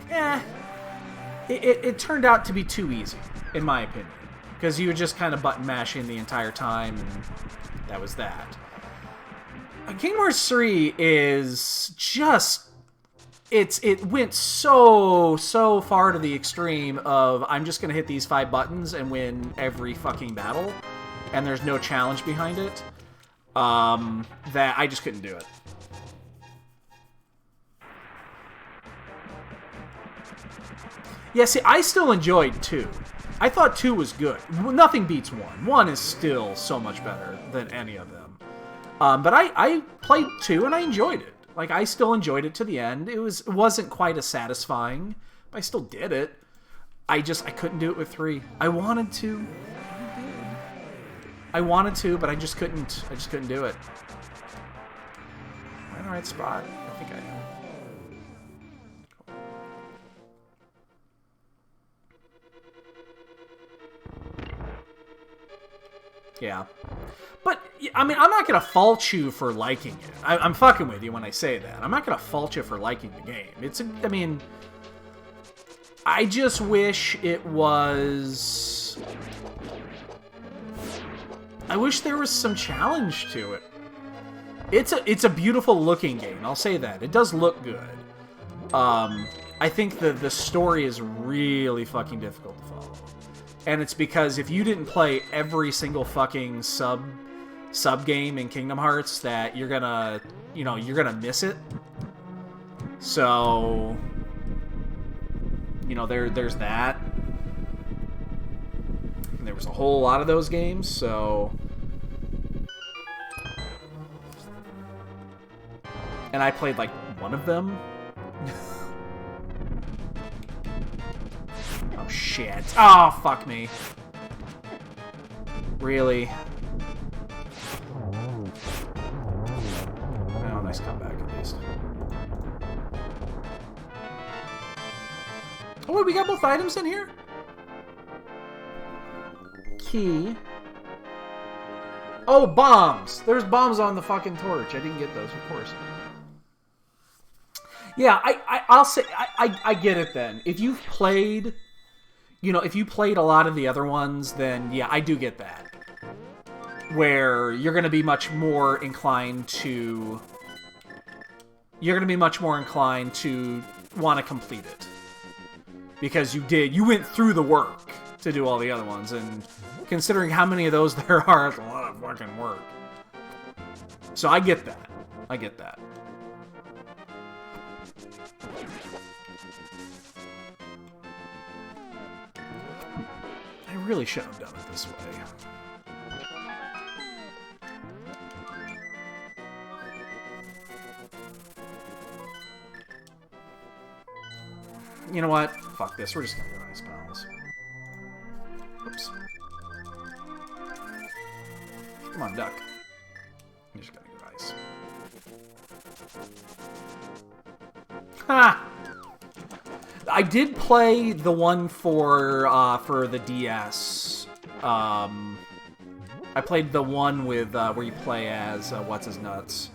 it turned out to be too easy, in my opinion. Because you were just kind of button mashing the entire time, and that was that. Kingdom Hearts 3 is just... It went so far to the extreme of I'm just going to hit these 5 buttons and win every fucking battle, and there's no challenge behind it, that I just couldn't do it. Yeah, see, I still enjoyed 2. I thought 2 was good. Nothing beats 1. 1 is still so much better than any of them. But I played 2 and I enjoyed it. Like, I still enjoyed it to the end. It wasn't quite as satisfying, but I still did it. I couldn't do it with 3. I wanted to. But I just couldn't. I just couldn't do it. Am I in the right spot? I think I am. Yeah. But, I mean, I'm not going to fault you for liking it. I'm fucking with you when I say that. I'm not going to fault you for liking the game. I just wish it was... I wish there was some challenge to it. It's a beautiful looking game, I'll say that. It does look good. I think the story is really fucking difficult to follow. And it's because if you didn't play every single fucking sub game in Kingdom Hearts, that you're gonna miss it. So, there's that. And there was a whole lot of those games, so... And I played, like, one of them. Oh, shit. Oh, fuck me. Really? Oh, nice comeback, at least. Oh, wait, we got both items in here? Key. Oh, bombs! There's bombs on the fucking torch. I didn't get those, of course. Yeah, I'll say, I get it then. If you've played... if you played a lot of the other ones, then yeah, I do get that. Where you're going to be much more inclined to... You're going to be much more inclined to want to complete it. Because you went through the work to do all the other ones, and considering how many of those there are, it's a lot of fucking work. So I get that. I get that. I really should have done it this way. You know what? Fuck this. We're just gonna go Ice Pals. Oops. Come on, duck. I'm just gonna go Ice. Ha! I did play the one for the DS. I played the one with where you play as what's his nuts.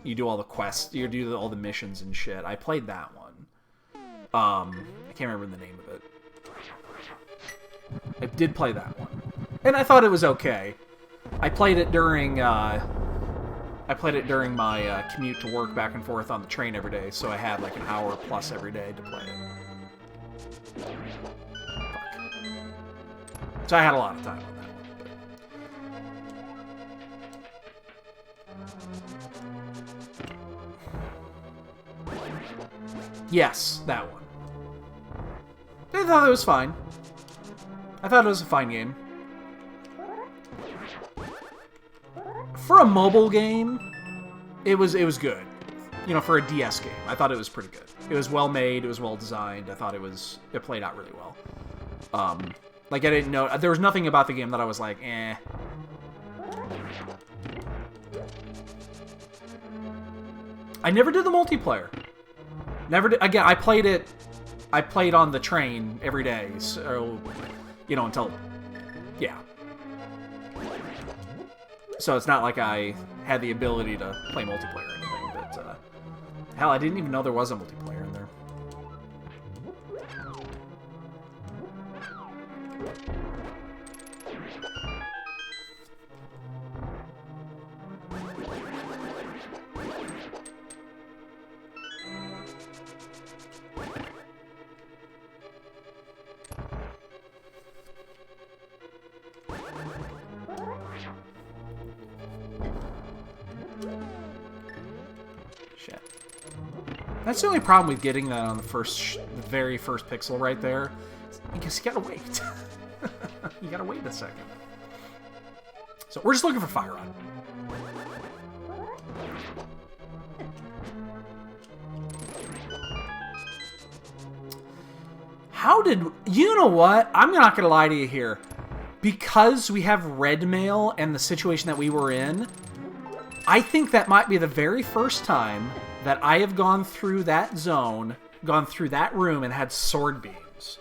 You do all the quests. You do all the missions and shit. I played that one. I can't remember the name of it. I did play that one, and I thought it was okay. I played it during my commute to work back and forth on the train every day, so I had like an hour plus every day to play it. Fuck. So I had a lot of time on that one. Yes, that one. I thought it was fine. I thought it was a fine game. For a mobile game, it was good. You know, for a DS game, I thought it was pretty good. It was well made. It was well designed. I thought it played out really well. Like I didn't know there was nothing about the game that I was like, eh. I never did the multiplayer. Never did. Again, I played on the train every day, so you know, until yeah. So it's not like I had the ability to play multiplayer or anything, but hell, I didn't even know there was a multiplayer in there. That's the only problem with getting that on the very first pixel right there. Because you gotta wait. You gotta wait a second. So we're just looking for Fire Rod. How did... You know what? I'm not gonna lie to you here. Because we have red mail and the situation that we were in, I think that might be the very first time that I have gone through that zone, gone through that room, and had sword beams.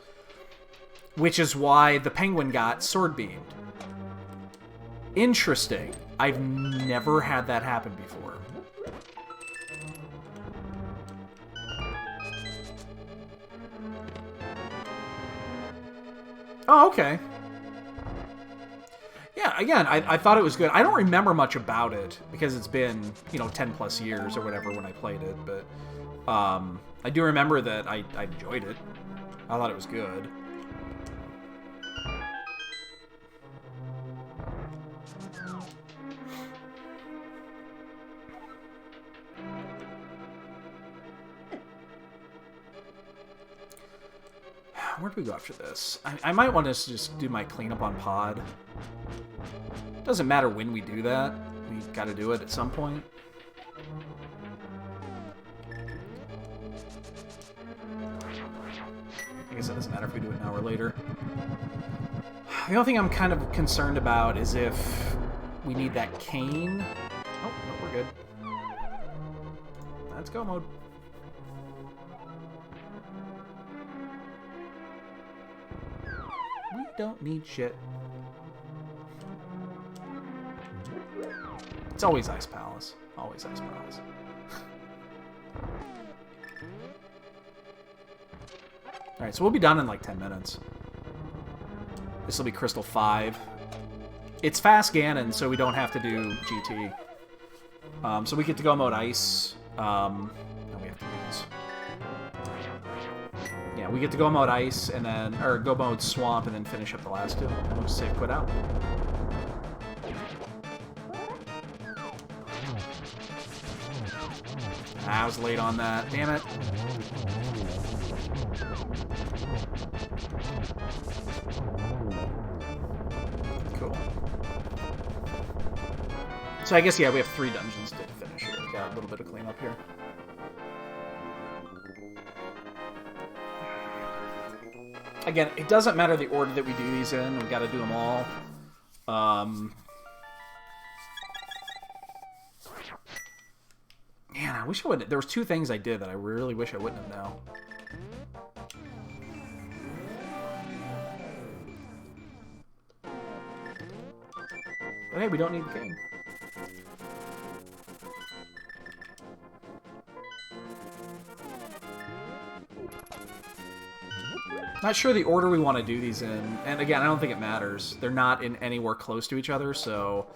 Which is why the penguin got sword beamed. Interesting. I've never had that happen before. Oh, okay. Yeah, again, I thought it was good. I don't remember much about it because it's been, you know, 10 plus years or whatever when I played it, but I do remember that I enjoyed it. I thought it was good. Where do we go after this? I might want to just do my cleanup on pod. Doesn't matter when we do that. We gotta do it at some point. I guess it doesn't matter if we do it now or later. The only thing I'm kind of concerned about is if we need that cane. Oh, no, we're good. Let's go mode. We don't need shit. It's always Ice Palace. Always Ice Palace. Alright, so we'll be done in like 10 minutes. This will be Crystal 5. It's fast Ganon, so we don't have to do GT. So we get to go mode Ice. No, we have to use... Yeah, we get to go mode Ice, and then... Or go mode Swamp, and then finish up the last two. And we'll just save quit out. I was late on that. Damn it. Cool. So I guess, yeah, we have 3 dungeons to finish here. We got a little bit of cleanup here. Again, it doesn't matter the order that we do these in. We got to do them all. Man, I wish I would. There was 2 things I did that I really wish I wouldn't have now. But hey, we don't need the king. Not sure the order we want to do these in. And again, I don't think it matters. They're not in anywhere close to each other, so...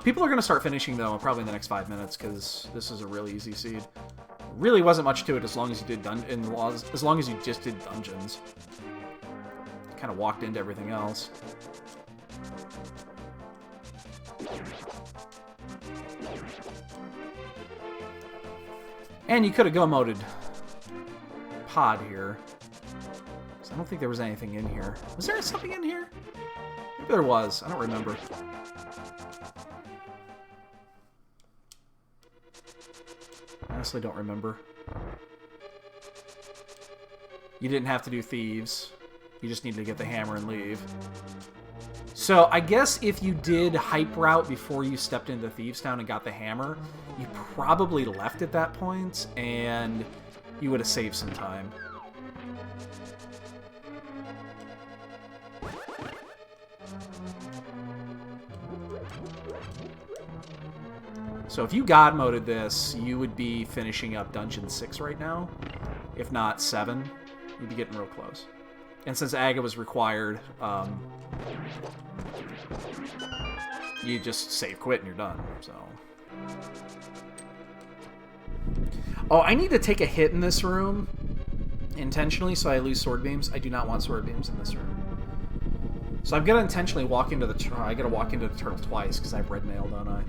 people are going to start finishing, though, probably in the next 5 minutes, because this is a really easy seed. Really wasn't much to it as long as you did as long as you just did dungeons. Kind of walked into everything else. And you could have go-moded pod here. I don't think there was anything in here. Was there something in here? Maybe there was. I don't remember. Honestly, don't remember. You didn't have to do thieves. You just needed to get the hammer and leave. So, I guess if you did hype route before you stepped into Thieves Town and got the hammer, you probably left at that point, and you would have saved some time. So if you God moded this, you would be finishing up Dungeon 6 right now. If not 7, you'd be getting real close. And since Aga was required, you just save quit and you're done. So. Oh, I need to take a hit in this room intentionally so I lose sword beams. I do not want sword beams in this room. So I'm gonna intentionally walk into the I gotta walk into the turtle twice because I have red mail, don't I?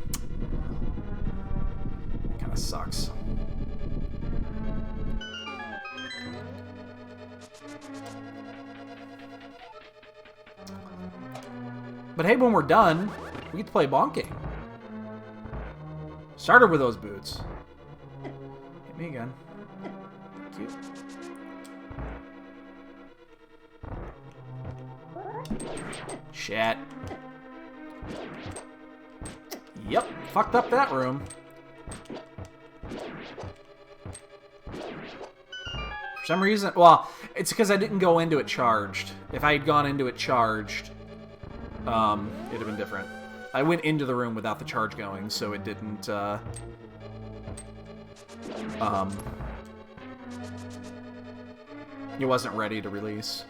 Kind of sucks. But hey, when we're done, we get to play bonking. Started with those boots. Hit me again. Cute. Shit. Yep, fucked up that room. For some reason, well, it's because I didn't go into it charged. If I had gone into it charged, it'd have been different. I went into the room without the charge going, so it didn't, it wasn't ready to release.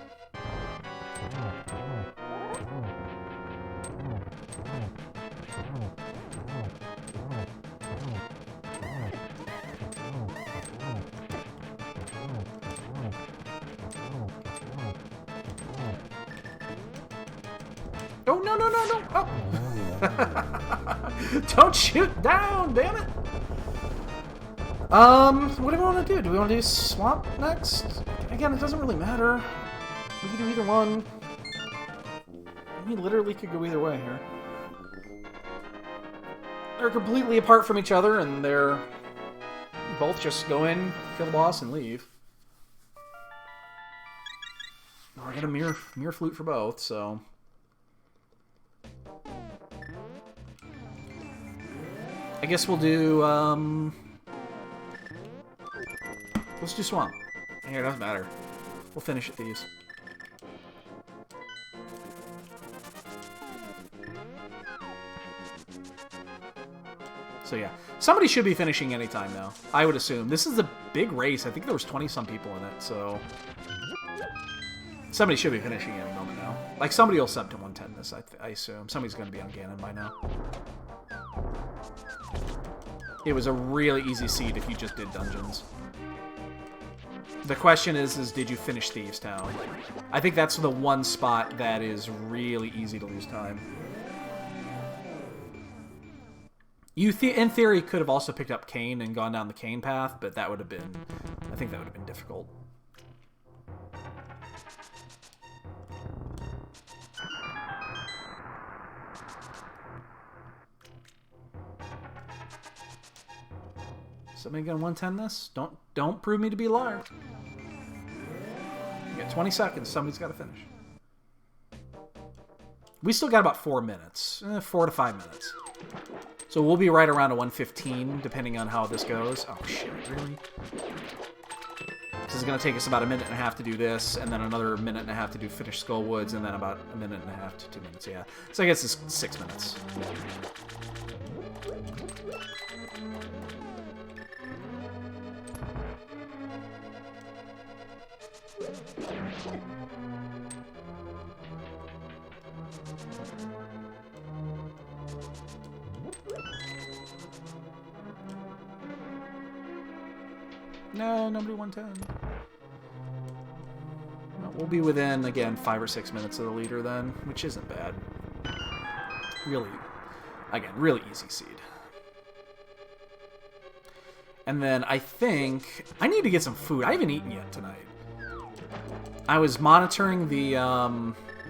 Oh, no, no, no, no! Oh! Don't shoot down, damn it! What do we want to do? Do we want to do Swamp next? Again, it doesn't really matter. We can do either one. We literally could go either way here. They're completely apart from each other, and they're both just go in, kill the boss, and leave. I got a mirror flute for both, so... I guess we'll do, let's do Swamp. Here, it doesn't matter. We'll finish at these. So yeah, somebody should be finishing anytime now, I would assume. This is a big race. I think there was 20-some people in it, so... Somebody should be finishing any moment now. Like, somebody will sub to 110 this, I assume. Somebody's going to be on Ganon by now. It was a really easy seed if you just did dungeons. The question is did you finish Thieves Town? I think that's the one spot that is really easy to lose time. You, in theory, could have also picked up Cain and gone down the Cain path, but that would have been... I think that would have been difficult. Somebody gonna 110 this? Don't prove me to be a liar. 20 seconds. Somebody's got to finish. We still got about 4 minutes. 4 to 5 minutes. So we'll be right around a 1:15, depending on how this goes. Oh, shit. Really? This is going to take us about a minute and a half to do this, and then another minute and a half to do finish Skullwoods, and then about a minute and a half to 2 minutes. Yeah. So I guess it's 6 minutes. No, nobody 110. No, we'll be within, again, 5 or 6 minutes of the leader then, which isn't bad. Really, again, really easy seed. And then I think I need to get some food. I haven't eaten yet tonight. I was monitoring the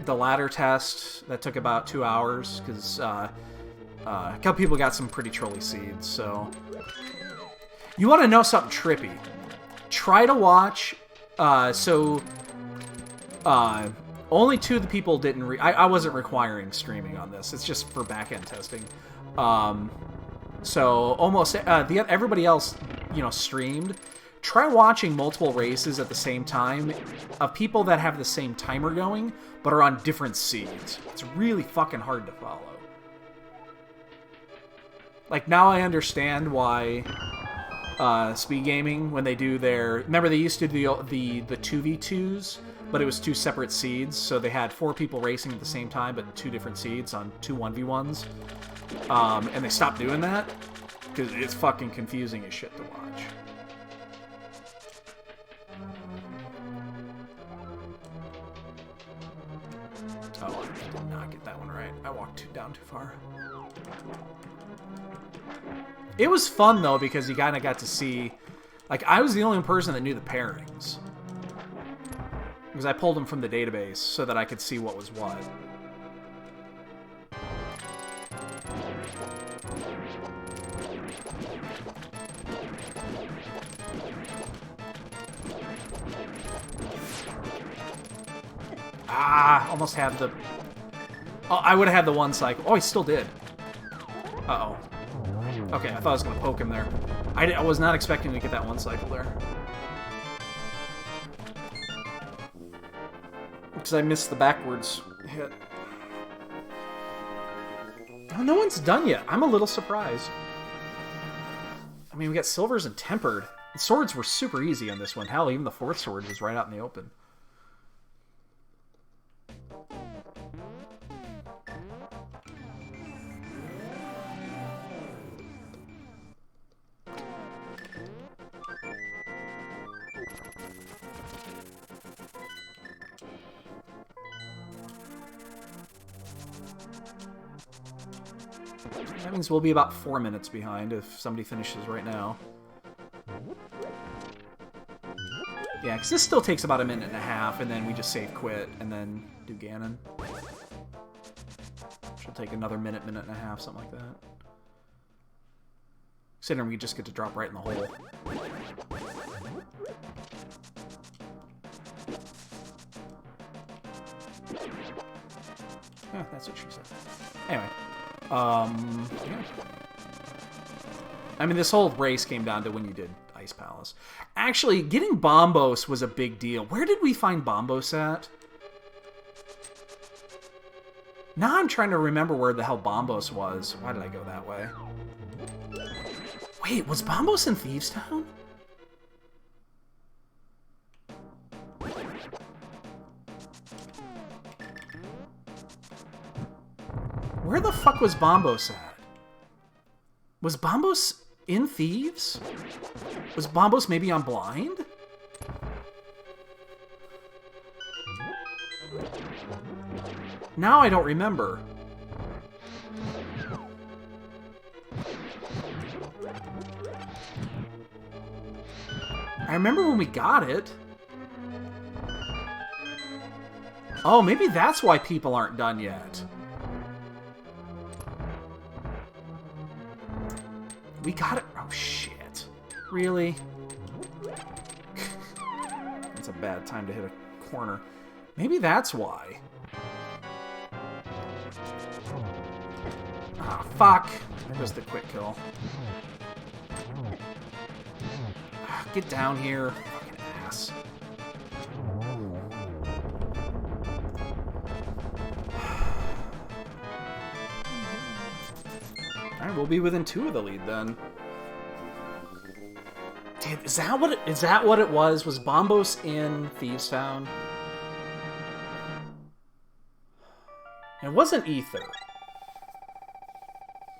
ladder test that took about 2 hours because a couple people got some pretty trolly seeds. So you want to know something trippy? Try to watch. Only 2 of the people didn't. I wasn't requiring streaming on this. It's just for back-end testing. So almost everybody else, streamed. Try watching multiple races at the same time of people that have the same timer going, but are on different seeds. It's really fucking hard to follow. Like, now I understand why Speed Gaming, when they do their... Remember, they used to do the 2v2s, but it was 2 separate seeds, so they had 4 people racing at the same time, but 2 different seeds on 2 1v1s. And they stopped doing that, because it's fucking confusing as shit to watch. Oh, I did not get that one right. I walked down too far. It was fun, though, because you kind of got to see... Like, I was the only person that knew the pairings. Because I pulled them from the database so that I could see what was what. Ah, almost had the... Oh, I would have had the 1 cycle. Oh, he still did. Uh-oh. Okay, I thought I was going to poke him there. I was not expecting to get that 1 cycle there. Because I missed the backwards hit. Oh, no one's done yet. I'm a little surprised. I mean, we got silvers and tempered. The swords were super easy on this one. Hell, even the 4th sword was right out in the open. That means we'll be about 4 minutes behind if somebody finishes right now. Yeah, because this still takes about a minute and a half, and then we just save quit, and then do Ganon. Should take another minute, minute and a half, something like that. Considering we just get to drop right in the hole. Oh, that's what she said. Anyway. Yeah. I mean, this whole race came down to when you did Ice Palace. Actually, getting Bombos was a big deal. Where did we find Bombos at? Now I'm trying to remember where the hell Bombos was. Why did I go that way? Wait, was Bombos in Thieves Town? Where the fuck was Bombos at? Was Bombos in Thieves? Was Bombos maybe on Blind? Now I don't remember. I remember when we got it. Oh, maybe that's why people aren't done yet. We got it. Oh, shit. Really? That's a bad time to hit a corner. Maybe that's why. Ah, fuck. There goes the quick kill. Get down here. Fucking ass. Alright, we'll be within 2 of the lead then. Dude, is that what it was? Was Bombos in Thieves Town? It wasn't Ether.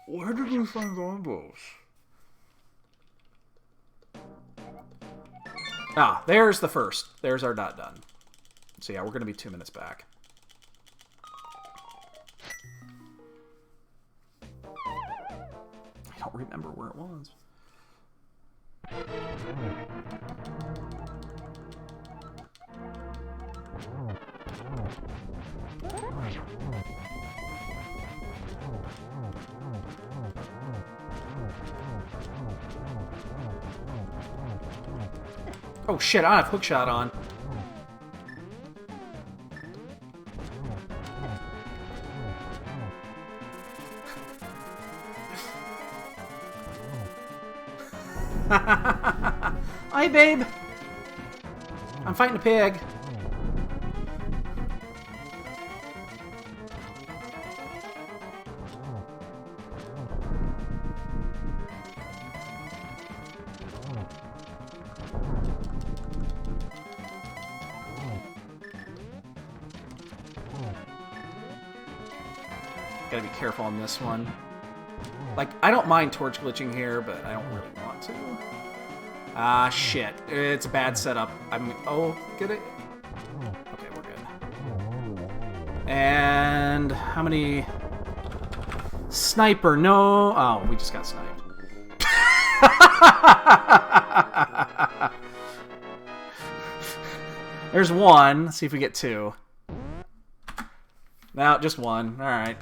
Where did we find Bombos? Ah, there's the first. There's our dot done. So yeah, we're going to be 2 minutes back. I don't remember where it was. Oh shit, I have hookshot on. Hi, babe. I'm fighting a pig. Gotta be careful on this one. Like, I don't mind torch glitching here, but I don't really want to. Ah, shit. It's a bad setup. Oh, get it? Okay, we're good. And how many... Sniper, no... Oh, we just got sniped. There's one. Let's see if we get 2. No, just 1. Alright.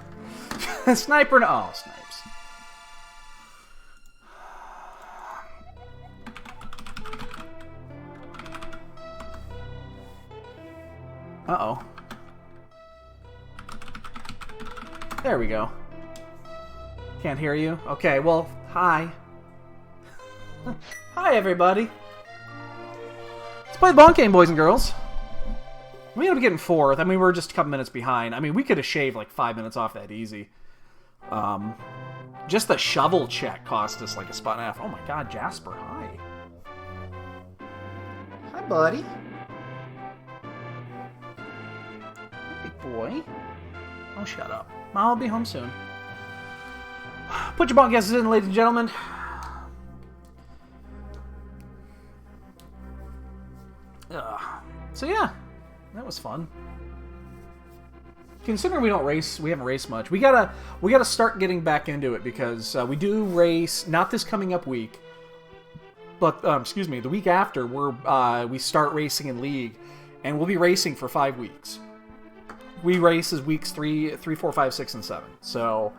Sniper, no... Oh, snipes. Uh-oh. There we go. Can't hear you? Okay, well, hi. Hi, everybody. Let's play the bonk game, boys and girls. We ended up getting 4th. I mean, we're just a couple minutes behind. I mean, we could have shaved like 5 minutes off that easy. Just the shovel check cost us like a spot and a half. Oh my god, Jasper, hi. Hi, buddy. Big boy. Oh, shut up. I'll be home soon. Put your bonk guesses in, ladies and gentlemen. So yeah, that was fun. Considering we haven't raced much. We gotta start getting back into it because we do race not this coming up week, but excuse me, the week after we start racing in League, and we'll be racing for 5 weeks. We race as weeks 3, 4, 5, 6, and 7. So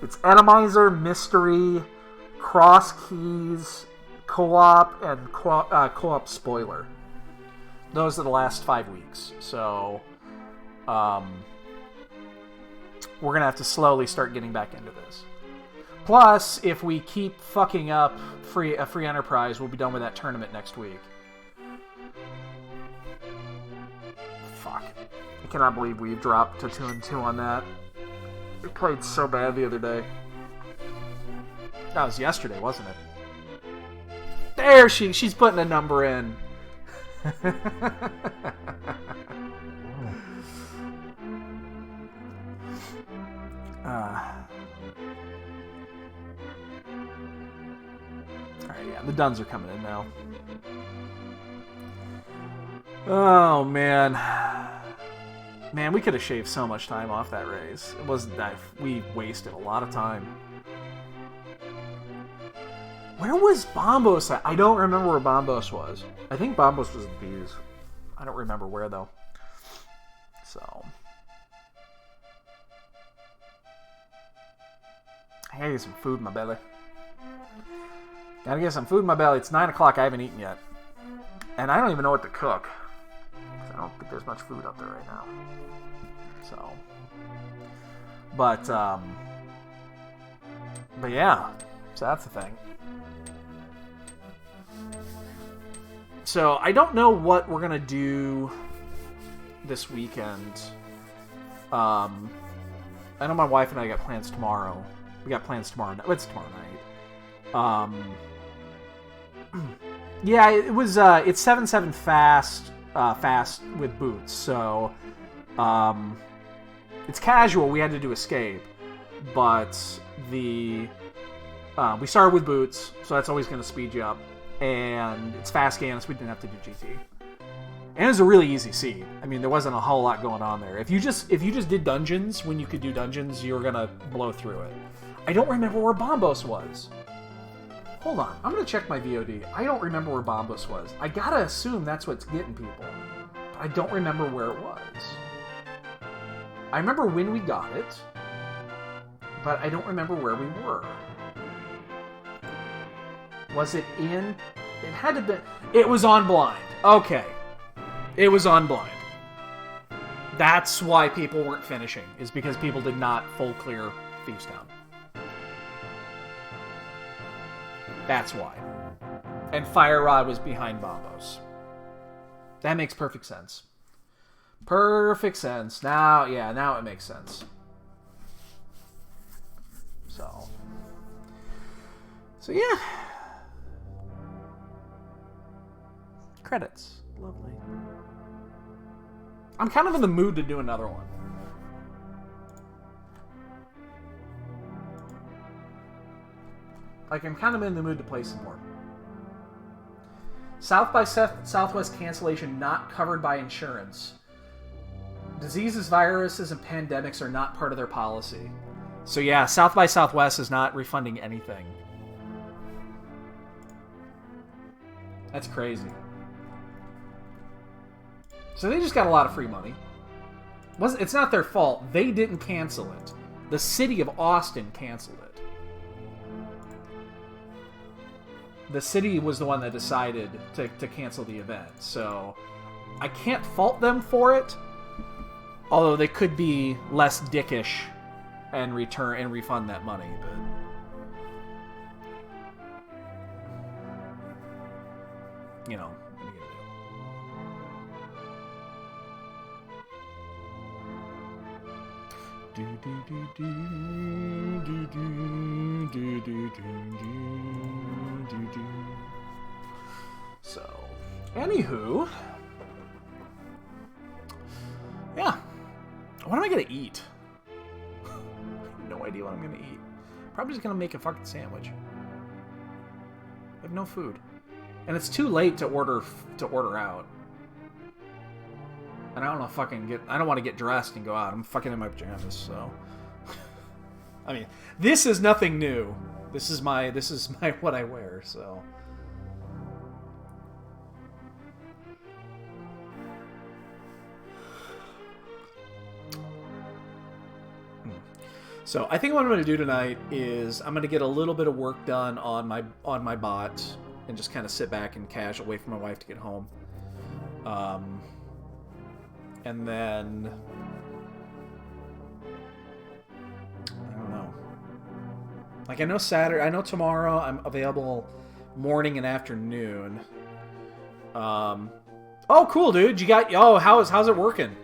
it's Atomizer, Mystery, Cross Keys, Co-op, and Co-op Spoiler. Those are the last 5 weeks. So we're going to have to slowly start getting back into this. Plus, if we keep fucking up a free enterprise, we'll be done with that tournament next week. Fuck. I cannot believe we dropped to 2-2 on that. We played so bad the other day. That was yesterday, wasn't it? There she's putting a number in. Alright, yeah, the Duns are coming in now. Oh, man. Man, we could have shaved so much time off that race. It wasn't that... We wasted a lot of time. Where was Bombos at? I don't remember where Bombos was. I think Bombos was in Bees. I don't remember where, though. So... I gotta get some food in my belly. Gotta get some food in my belly. It's 9 o'clock. I haven't eaten yet. And I don't even know what to cook. I don't think there's much food up there right now. So, but yeah, so that's the thing. So I don't know what we're gonna do this weekend. I know my wife and I got plans tomorrow. We got plans tomorrow night. It's tomorrow night. Yeah, it was. It's 7-7 fast with boots. So, it's casual. We had to do escape, but we started with boots, so that's always going to speed you up. And it's fast game, so we didn't have to do GT. And it was a really easy seed. I mean, there wasn't a whole lot going on there. If you just did dungeons when you could do dungeons, you were gonna blow through it. I don't remember where Bombos was. Hold on, I'm gonna check my VOD. I don't remember where Bombos was. I gotta assume that's what's getting people, but I don't remember where it was. I remember when we got it, but I don't remember where we were. Was it in? It had to be. It was on blind. Okay. It was on blind. That's why people weren't finishing, is because people did not full clear Thieves Town. That's why. And Fire Rod was behind Bombos. That makes perfect sense. Perfect sense. Now it makes sense. So yeah. Credits. Lovely. I'm kind of in the mood to do another one. Like, I'm kind of in the mood to play some more. South by Southwest cancellation not covered by insurance. Diseases, viruses, and pandemics are not part of their policy. So yeah, South by Southwest is not refunding anything. That's crazy. So they just got a lot of free money. It's not their fault. They didn't cancel it. The city of Austin canceled it. The city was the one that decided to cancel the event. So I can't fault them for it. Although they could be less dickish and refund that money. But you know. So, anywho, yeah. What am I gonna eat? I have no idea what I'm gonna eat. Probably just gonna make a fucking sandwich. I have no food, and it's too late to order out. And I don't know if I don't want to get dressed and go out. I'm fucking in my pajamas, so. I mean, this is nothing new. This is my what I wear, so. So I think what I'm going to do tonight is I'm going to get a little bit of work done on my bot and just kind of sit back and casual, wait for my wife to get home. And then I don't know. Like I know tomorrow I'm available morning and afternoon. Oh, cool, dude. How's it working?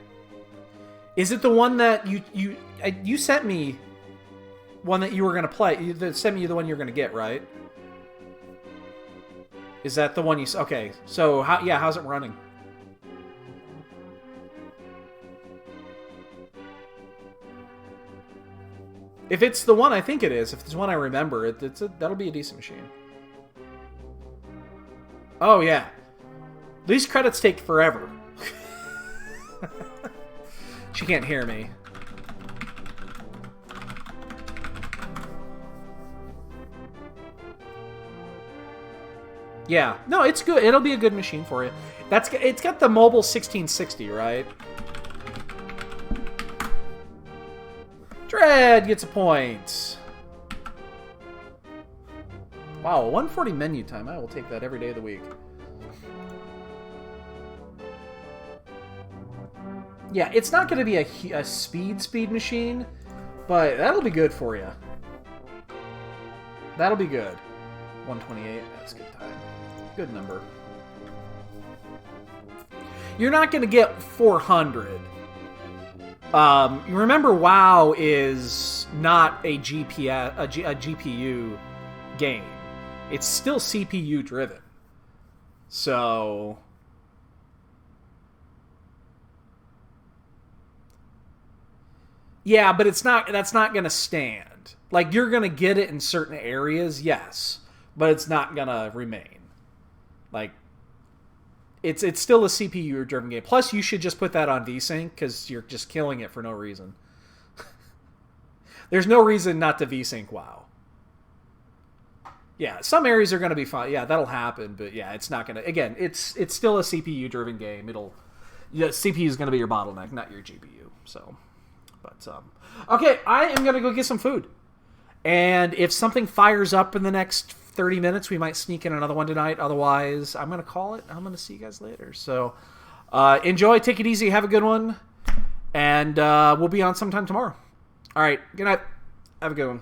Is it the one that you sent me? One that you were gonna play? You sent me the one you're gonna get, right? Is that the one you? Okay. So how's it running? If it's the one I think it is, if it's the one I remember, that'll be a decent machine. Oh, yeah. These credits take forever. She can't hear me. Yeah. No, it's good. It'll be a good machine for you. It's got the mobile 1660, right? Dread gets a point. Wow, 140 menu time. I will take that every day of the week. Yeah, it's not going to be a speed machine, but that'll be good for you. That'll be good. 128, that's a good time. Good number. You're not going to get 400. You remember WoW is not a GPU game. It's still CPU driven. So yeah, but that's not going to stand. Like, you're going to get it in certain areas, yes, but it's not going to remain. Like, it's still a CPU-driven game. Plus, you should just put that on VSync, because you're just killing it for no reason. There's no reason not to VSync WoW. Yeah, some areas are going to be fine. Yeah, that'll happen, but yeah, it's not going to... Again, it's still a CPU-driven game. CPU is going to be your bottleneck, not your GPU. So, but okay, I am going to go get some food. And if something fires up in the next 30 minutes, we might sneak in another one tonight. Otherwise, I'm going to call it. I'm going to see you guys later. So, enjoy. Take it easy. Have a good one. And we'll be on sometime tomorrow. All right. Good night. Have a good one.